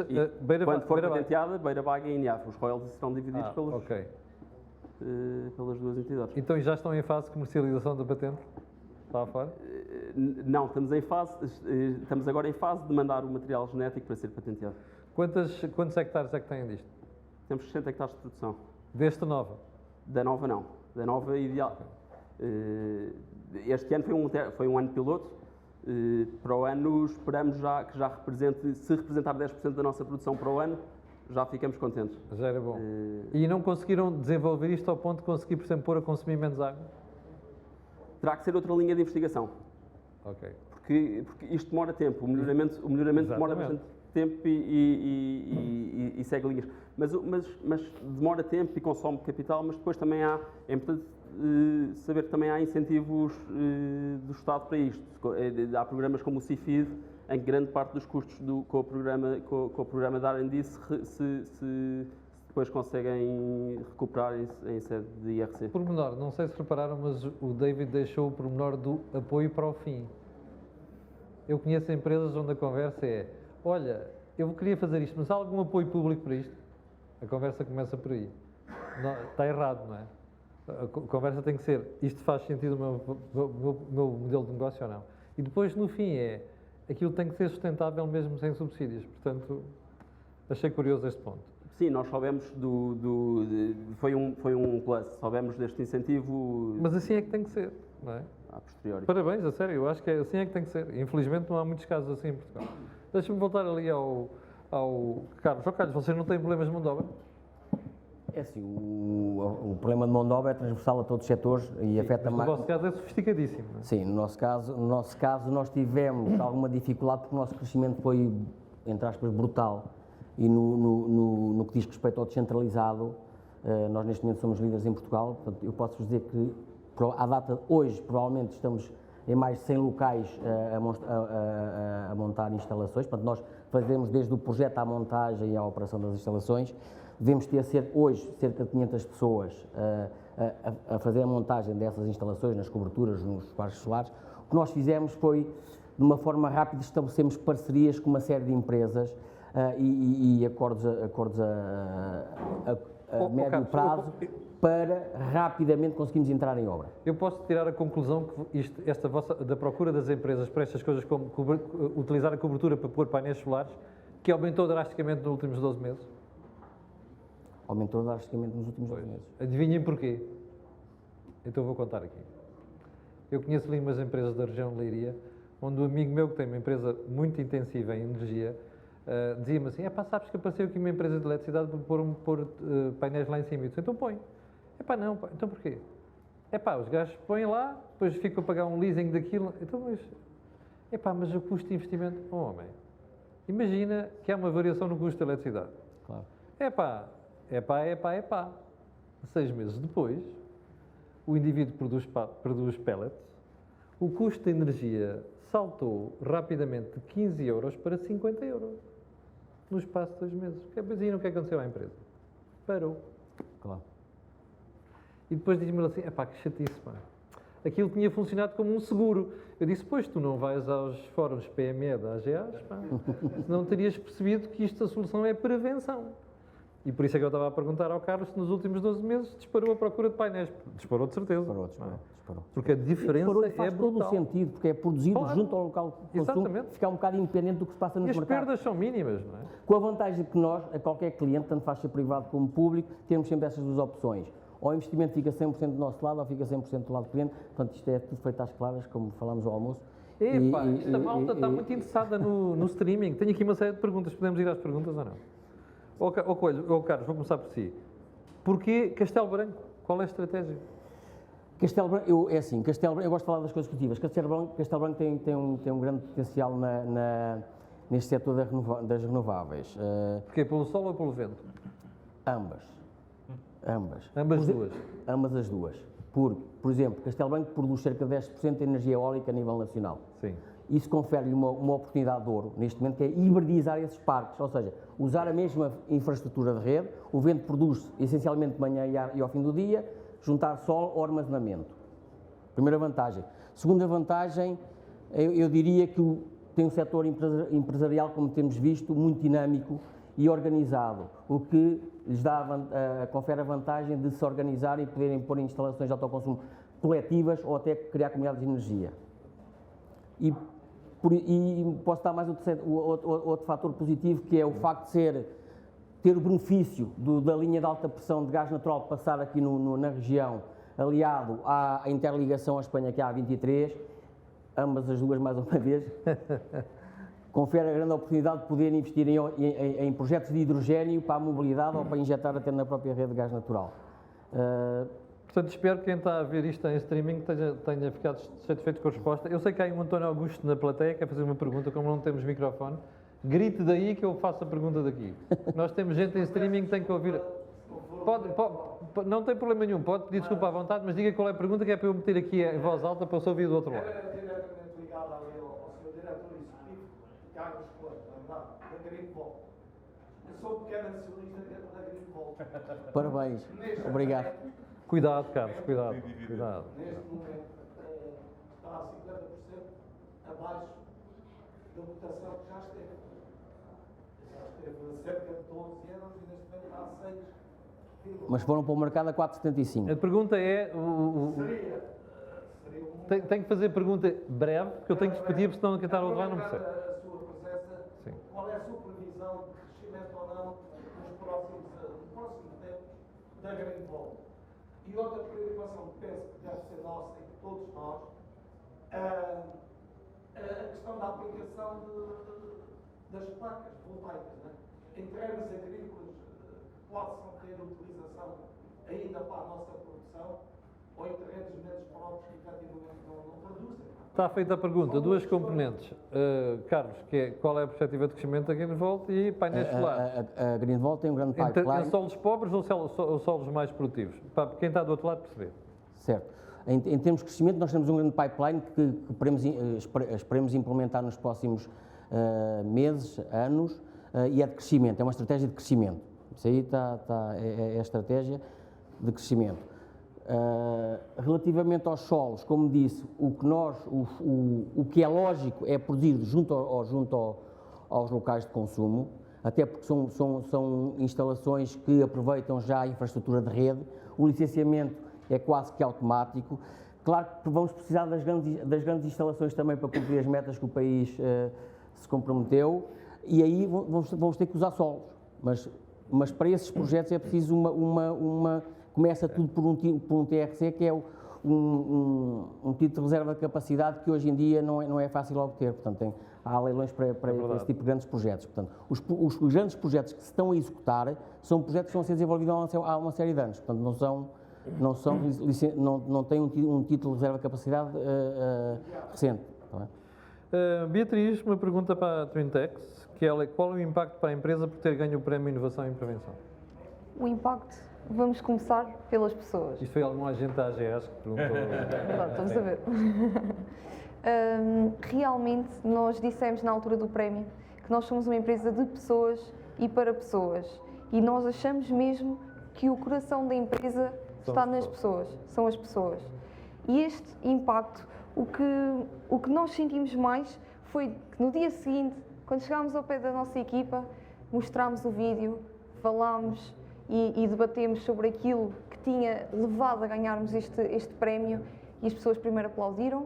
quando for patenteada, Beira Baga e INEAV, os royalties serão divididos pelas duas entidades. Então já estão em fase de comercialização da patente? Lá fora? Não, estamos agora em fase de mandar o material genético para ser patenteado. Quantos hectares é que têm disto? Temos 60 hectares de produção. Desta nova? Da nova não, da nova ideal. Este ano foi um ano piloto. Para o ano esperamos que já represente, se representar 10% da nossa produção para o ano, já ficamos contentes. Já era bom. E não conseguiram desenvolver isto ao ponto de conseguir, por exemplo, pôr a consumir menos água? Terá que ser outra linha de investigação. Ok. Porque isto demora tempo, o melhoramento demora bastante tempo e segue linhas. Mas demora tempo e consome capital, mas depois também é importante saber que também há incentivos do Estado para isto. Há programas como o CIFID, em que grande parte dos custos com o programa da R&D se depois conseguem recuperar em sede de IRC. Pormenor, não sei se repararam, mas o David deixou o pormenor do apoio para o fim. Eu conheço empresas onde a conversa é: olha, eu queria fazer isto, mas há algum apoio público para isto? A conversa começa por aí. Não, está errado, não é? A conversa tem que ser, isto faz sentido no meu modelo de negócio ou não? E depois, no fim, aquilo tem que ser sustentável mesmo sem subsídios. Portanto, achei curioso este ponto. Sim, nós soubemos foi um plus, soubemos deste incentivo Mas assim é que tem que ser, não é? a posteriori. Parabéns, a sério, eu acho que assim é que tem que ser. Infelizmente não há muitos casos assim em Portugal. Deixa-me voltar ali ao Carlos. Carlos, vocês não têm problemas de mão de obra? É assim, o problema de mão de obra é transversal a todos os setores e afeta Mas mais. no vosso caso é sofisticadíssimo, não é? Sim, no nosso caso nós tivemos alguma dificuldade porque o nosso crescimento foi, entre aspas, brutal. E no que diz respeito ao descentralizado, nós neste momento somos líderes em Portugal, portanto eu posso-vos dizer que à data de hoje provavelmente estamos em mais de 100 locais a montar instalações, portanto nós fazemos desde o projeto à montagem e à operação das instalações. Devemos ter hoje cerca de 500 pessoas a fazer a montagem dessas instalações, nas coberturas, nos parques solares. O que nós fizemos foi, de uma forma rápida, estabelecemos parcerias com uma série de empresas e acordos a médio Carlos, prazo para rapidamente conseguirmos entrar em obra. Eu posso tirar a conclusão que esta vossa, da procura das empresas para estas coisas, como utilizar a cobertura para pôr painéis solares, que aumentou drasticamente nos últimos 12 meses? Aumentou drasticamente nos últimos 12 meses. Adivinhem porquê? Então vou contar aqui. Eu conheço ali umas empresas da região de Leiria, onde um amigo meu que tem uma empresa muito intensiva em energia, dizia-me assim, sabes que apareceu aqui uma empresa de eletricidade para pôr painéis lá em cima. Eu disse, então põe. Não, pá. Então porquê? Os gajos põem lá, depois ficam a pagar um leasing daquilo. Então, mas o custo de investimento, homem, imagina que há uma variação no custo da eletricidade. Claro. 6 meses depois, o indivíduo produz pellets, o custo de energia saltou rapidamente de 15 euros para 50 euros no espaço de 2 meses. Imagina o que aconteceu à empresa. Parou. Claro. E depois diz-me assim, que chatice, pá. Aquilo tinha funcionado como um seguro. Eu disse, pois, tu não vais aos fóruns PME da AGAs, pá, não terias percebido que a solução é prevenção. E por isso é que eu estava a perguntar ao Carlos se nos últimos 12 meses disparou a procura de painéis. Disparou de certeza. Disparou. Porque a diferença Faz é todo brutal. o sentido, porque é produzido junto ao local de consumo, Exatamente. ficar um bocado independente do que se passa nos E as mercados. perdas são mínimas, não é? Com a vantagem de que nós, a qualquer cliente, tanto faz ser privado como público, temos sempre essas duas opções. Ou o investimento fica 100% do nosso lado, ou fica 100% do lado do cliente. Portanto, isto é tudo feito às claras, como falámos ao almoço. Esta malta está muito interessada no streaming. Tenho aqui uma série de perguntas. Podemos ir às perguntas ou não? Carlos, vou começar por si. Porquê Castelo Branco? Qual é a estratégia? Castelo Branco, eu gosto de falar das coisas positivas. Castelo Branco tem um grande potencial neste setor das renováveis. Porquê? Pelo sol ou pelo vento? Ambas. Ambas as duas. Porque, por exemplo, Castelo Branco produz cerca de 10% de energia eólica a nível nacional. Sim. Isso confere-lhe uma oportunidade de ouro, neste momento, que é hibridizar esses parques, ou seja, usar a mesma infraestrutura de rede, o vento produz essencialmente de manhã e ao fim do dia, juntar sol ao armazenamento. Primeira vantagem. Segunda vantagem, eu diria que tem um setor empresarial, como temos visto, muito dinâmico e organizado, o que lhes confere a vantagem de se organizar e poderem pôr instalações de autoconsumo coletivas ou até criar comunidades de energia. E posso dar mais outro fator positivo, que é o facto de ter o benefício da linha de alta pressão de gás natural passar aqui na região, aliado à interligação à Espanha, que é a A23, ambas as duas mais uma vez, confere a grande oportunidade de poder investir em projetos de hidrogénio para a mobilidade ou para injetar até na própria rede de gás natural. Portanto, espero que quem está a ver isto em streaming tenha ficado satisfeito com a resposta. Eu sei que há aí um António Augusto na plateia que quer fazer uma pergunta, como não temos microfone. Grite daí que eu faço a pergunta daqui. Nós temos gente em streaming que tem que ouvir. Não tem problema nenhum, pode pedir desculpa à vontade, mas diga qual é a pergunta, que é para eu meter aqui em voz alta para eu ouvir do outro lado. Era diretamente ligado ali ao Sr. Diretor Executivo, Carlos Coelho, da Greenvolt. Eu sou pequeno acionista dentro da Greenvolt. Parabéns. Obrigado. Cuidado, Carlos, cuidado. Neste momento está a 50% abaixo da votação que já esteve. Já esteve a cerca de 12 euros e neste momento está a 6. Mas foram para o mercado a 4,75. A pergunta é, tenho que fazer a pergunta breve, porque eu tenho que despedir, porque senão quem está a levar não percebe. A sua presença, Sim. qual é a sua previsão de crescimento ou não nos próximos tempos da Greenvolt? E outra preocupação que penso que deve ser nossa e de todos nós, a questão da aplicação das placas voltaicas, né? Em terrenos agrícolas, pode-se ter utilização ainda para a nossa produção, ou em terrenos menos próprios que efetivamente não produzem. Está feita a pergunta, duas componentes. Carlos, qual é a perspectiva de crescimento da Greenvolt e painéis solares? A Greenvolt tem um grande pipeline. Em solos pobres ou solos mais produtivos? Para quem está do outro lado perceber. Certo. Em termos de crescimento, nós temos um grande pipeline que esperemos implementar nos próximos meses, anos, e é de crescimento, é uma estratégia de crescimento. Isso aí é a estratégia de crescimento. Relativamente aos solos, como disse, o que é lógico é produzir junto aos locais de consumo, até porque são instalações que aproveitam já a infraestrutura de rede, o licenciamento é quase que automático. Claro que vamos precisar das grandes instalações também para cumprir as metas que o país se comprometeu, e aí vamos ter que usar solos, mas para esses projetos é preciso começa tudo por um TRC, que é um título de reserva de capacidade que hoje em dia não é fácil obter. Portanto, há leilões para esse tipo de grandes projetos. Portanto, os grandes projetos que se estão a executar são projetos que estão a ser desenvolvidos há uma série de anos. Portanto, não têm um título de reserva de capacidade recente. Não é? Beatriz, uma pergunta para a Twintex, que é qual é o impacto para a empresa por ter ganho o Prémio Inovação e Prevenção? O impacto, vamos começar pelas pessoas. Isto foi algum agente da AGS que perguntou? Pronto, estamos a ver. Realmente, nós dissemos na altura do prémio que nós somos uma empresa de pessoas e para pessoas. E nós achamos mesmo que o coração da empresa está nas pessoas, são as pessoas. E este impacto, o que nós sentimos mais foi que no dia seguinte, quando chegámos ao pé da nossa equipa, mostrámos o vídeo, falámos e debatemos sobre aquilo que tinha levado a ganharmos este prémio, e as pessoas primeiro aplaudiram,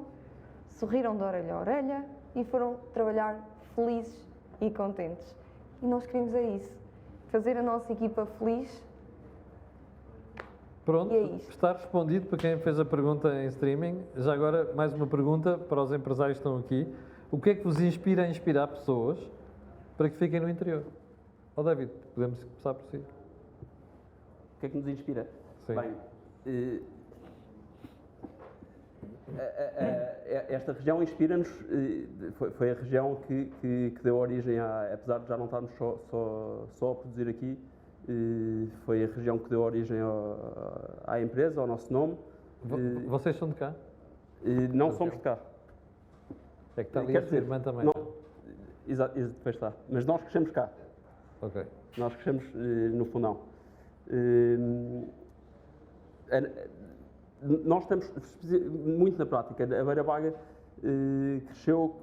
sorriram de orelha a orelha e foram trabalhar felizes e contentes. E nós queremos isso, fazer a nossa equipa feliz. Pronto, E é isto. está respondido para quem fez a pergunta em streaming. Já agora, mais uma pergunta para os empresários que estão aqui. O que é que vos inspira a inspirar pessoas para que fiquem no interior? David, podemos começar por si. O que é que nos inspira? Sim. Bem, esta região inspira-nos, foi a região que deu origem, apesar de já não estarmos só a produzir aqui, foi a região que deu origem à empresa, ao nosso nome. Vocês são de cá? Não somos de cá. É que está ali Quer a sua dizer, irmã também. não, exato, depois está. Mas nós crescemos cá. Ok. Nós crescemos no Fundão. Nós estamos muito na prática. A Beira Baga cresceu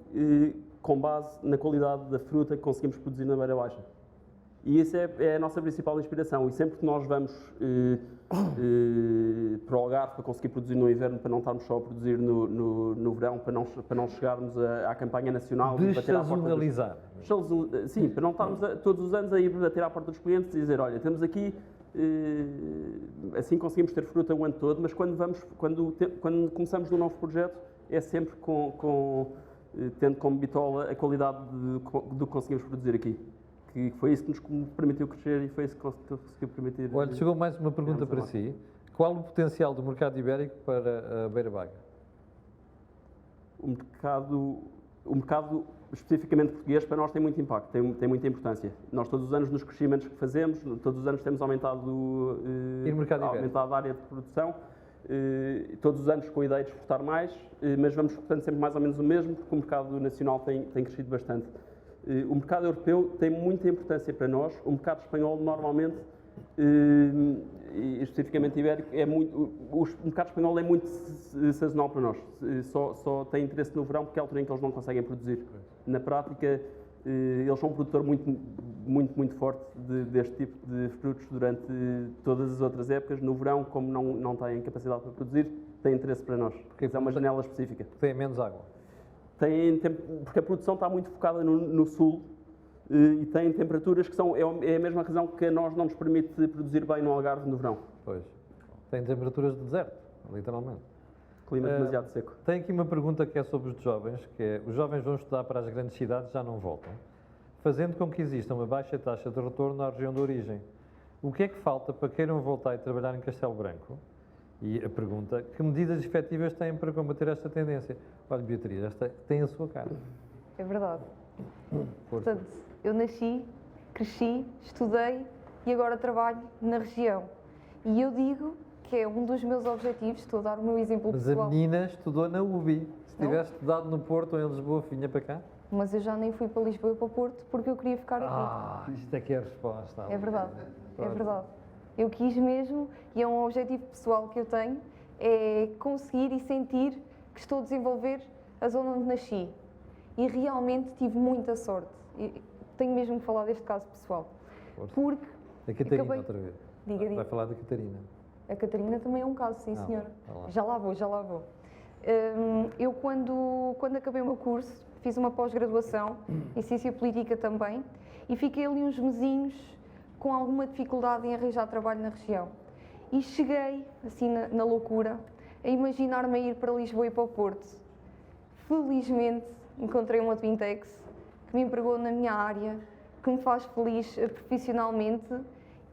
com base na qualidade da fruta que conseguimos produzir na Beira Baixa. E essa é a nossa principal inspiração. E sempre que nós vamos para o Algarve para conseguir produzir no inverno, para não estarmos só a produzir no verão, para não chegarmos à campanha nacional e bater à porta Desazonalizar. Sim, para não estarmos todos os anos a ir bater à porta dos clientes e dizer, olha, temos aqui, assim conseguimos ter fruta o ano todo, mas quando começamos num novo projeto, é sempre tendo como bitola a qualidade do que conseguimos produzir aqui. Que foi isso que nos permitiu crescer e foi isso que conseguiu permitir... Olha, chegou mais uma pergunta para si. Qual o potencial do mercado ibérico para a Beira Baga? O mercado especificamente português para nós tem muito impacto, tem muita importância. Nós todos os anos nos crescimentos que fazemos, todos os anos temos aumentado a área de produção, todos os anos com a ideia de exportar mais, mas vamos exportando sempre mais ou menos o mesmo, porque o mercado nacional tem crescido bastante. O mercado europeu tem muita importância para nós, o mercado espanhol normalmente, e especificamente ibérico, o mercado espanhol é muito sazonal para nós, só tem interesse no verão porque é a altura em que eles não conseguem produzir. Na prática, eles são um produtor muito forte deste tipo de frutos durante todas as outras épocas. No verão, como não têm capacidade para produzir, têm interesse para nós, porque é uma janela específica. Tem menos água. Porque a produção está muito focada no sul e tem temperaturas que é a mesma razão que a nós não nos permite produzir bem no Algarve no verão. Pois. Tem temperaturas de deserto, literalmente. Clima demasiado seco. Tem aqui uma pergunta que é sobre os jovens, que é: os jovens vão estudar para as grandes cidades e já não voltam, fazendo com que exista uma baixa taxa de retorno na região de origem. O que é que falta para queiram voltar e trabalhar em Castelo Branco? E a pergunta: que medidas efetivas têm para combater esta tendência? Olha, Beatriz, esta tem a sua cara. É verdade. Força. Portanto, eu nasci, cresci, estudei e agora trabalho na região. E eu digo que é um dos meus objetivos, estou a dar o meu exemplo Mas a pessoal. menina estudou na UBI. Se Não? tivesse estudado no Porto ou em Lisboa, vinha para cá? Mas eu já nem fui para Lisboa e para o Porto porque eu queria ficar aqui. Isto é que é a resposta. É verdade, é Pronto. verdade. Eu quis mesmo, e é um objetivo pessoal que eu tenho, é conseguir e sentir que estou a desenvolver a zona onde nasci. E realmente tive muita sorte. E tenho mesmo que falar deste caso pessoal. Força. Porque A Catarina, acabei- outra vez. Diga. Vai falar da Catarina. A Catarina também é um caso, sim, Ah, senhora. tá lá. Já lá vou. Eu, quando acabei o meu curso, fiz uma pós-graduação em Ciência Política também e fiquei ali uns mesinhos com alguma dificuldade em arranjar trabalho na região. E cheguei, assim, na loucura, a imaginar-me a ir para Lisboa e para o Porto. Felizmente, encontrei uma Twintex que me empregou na minha área, que me faz feliz profissionalmente,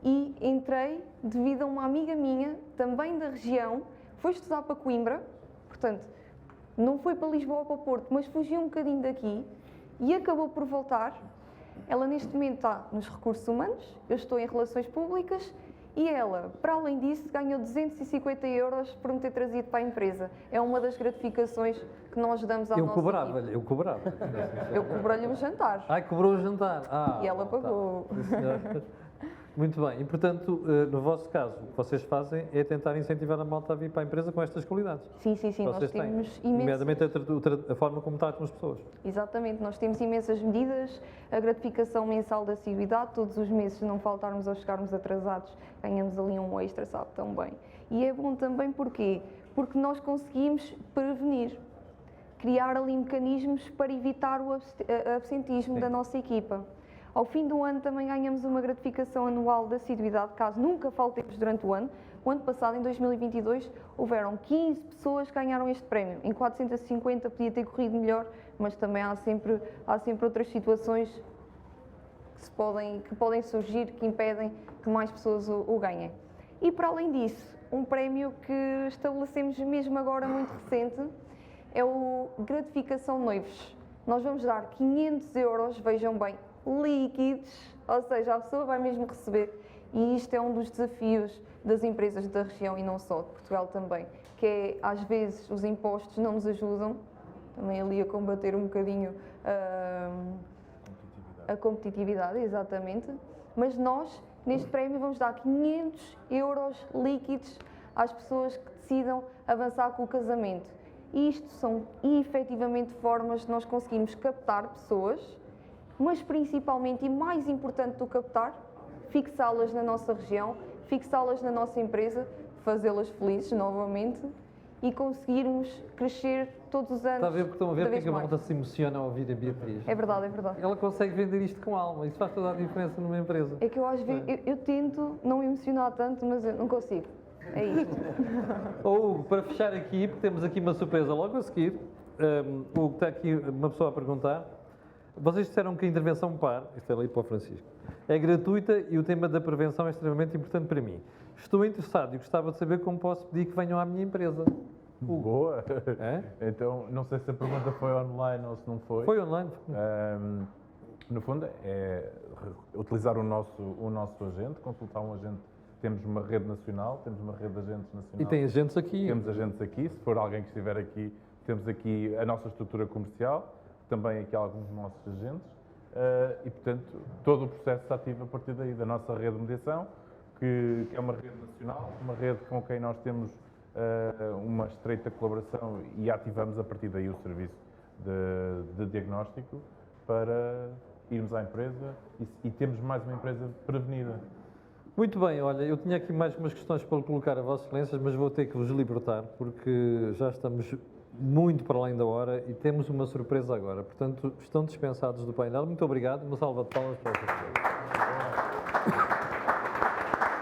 e entrei devido a uma amiga minha, também da região, foi estudar para Coimbra, portanto, não foi para Lisboa ou para o Porto, mas fugiu um bocadinho daqui e acabou por voltar. Ela neste momento está nos recursos humanos, eu estou em relações públicas e ela, para além disso, ganhou 250 euros por me ter trazido para a empresa. É uma das gratificações que nós damos à Eu nossa cobrava-lhe, equipe. eu cobrava. Eu cobrei-lhe um jantar. Ai, cobrou o jantar. E ela pagou. Tá. Sim, senhor. Muito bem. E, portanto, no vosso caso, o que vocês fazem é tentar incentivar a malta a vir para a empresa com estas qualidades. Sim, nós Vocês têm. temos imensas... Nomeadamente a forma como tratam as pessoas. Exatamente, nós temos imensas medidas, a gratificação mensal da assiduidade, todos os meses, se não faltarmos ou chegarmos atrasados, ganhamos ali um extra, sabe tão bem. E é bom também porquê? Porque nós conseguimos prevenir, criar ali mecanismos para evitar o absentismo da nossa equipa. Ao fim do ano também ganhamos uma gratificação anual de assiduidade, caso nunca faltemos durante o ano. O ano passado, em 2022, houveram 15 pessoas que ganharam este prémio. Em 450 podia ter corrido melhor, mas também há sempre outras situações que podem surgir, que impedem que mais pessoas o ganhem. E para além disso, um prémio que estabelecemos mesmo agora, muito recente, é o Gratificação Noivos. Nós vamos dar 500 euros, vejam bem, líquidos, ou seja, a pessoa vai mesmo receber, e isto é um dos desafios das empresas da região e não só, de Portugal também, que é, às vezes, os impostos não nos ajudam, também ali a combater um bocadinho a competitividade, exatamente, mas nós, neste prémio, vamos dar 500 euros líquidos às pessoas que decidam avançar com o casamento. E isto são, efetivamente, formas de nós conseguirmos captar pessoas, mas principalmente, e mais importante do que captar, fixá-las na nossa região, fixá-las na nossa empresa, fazê-las felizes novamente e conseguirmos crescer todos os anos. Está a ver, porque estão a ver cada porque vez a mais. malta se emociona ao ouvir a Beatriz. É verdade, é verdade. Ela consegue vender isto com alma. Isso faz toda a diferença numa empresa. É que eu às vezes, eu tento não me emocionar tanto, mas eu não consigo. É isto. Hugo, para fechar aqui, porque temos aqui uma surpresa logo a seguir. Hugo, está aqui uma pessoa a perguntar. Vocês disseram que a intervenção PAR, isto é ali para o Francisco, é gratuita e o tema da prevenção é extremamente importante para mim. Estou interessado e gostava de saber como posso pedir que venham à minha empresa. Boa! É? Então, não sei se a pergunta foi online ou se não foi. Foi online. No fundo, é utilizar o nosso agente, consultar um agente. Temos uma rede nacional, temos uma rede de agentes nacional. E tem agentes aqui. Temos agentes aqui, se for alguém que estiver aqui, temos aqui a nossa estrutura comercial, também aqui alguns dos nossos agentes, e portanto todo o processo se ativa a partir daí, da nossa rede de mediação, que é uma rede nacional, uma rede com quem nós temos uma estreita colaboração e ativamos a partir daí o serviço de diagnóstico para irmos à empresa e termos mais uma empresa prevenida. Muito bem, olha, eu tinha aqui mais umas questões para colocar a Vossas Excelências, mas vou ter que vos libertar, porque já estamos muito para além da hora e temos uma surpresa agora. Portanto, estão dispensados do painel. Muito obrigado. Uma salva de palmas para vocês.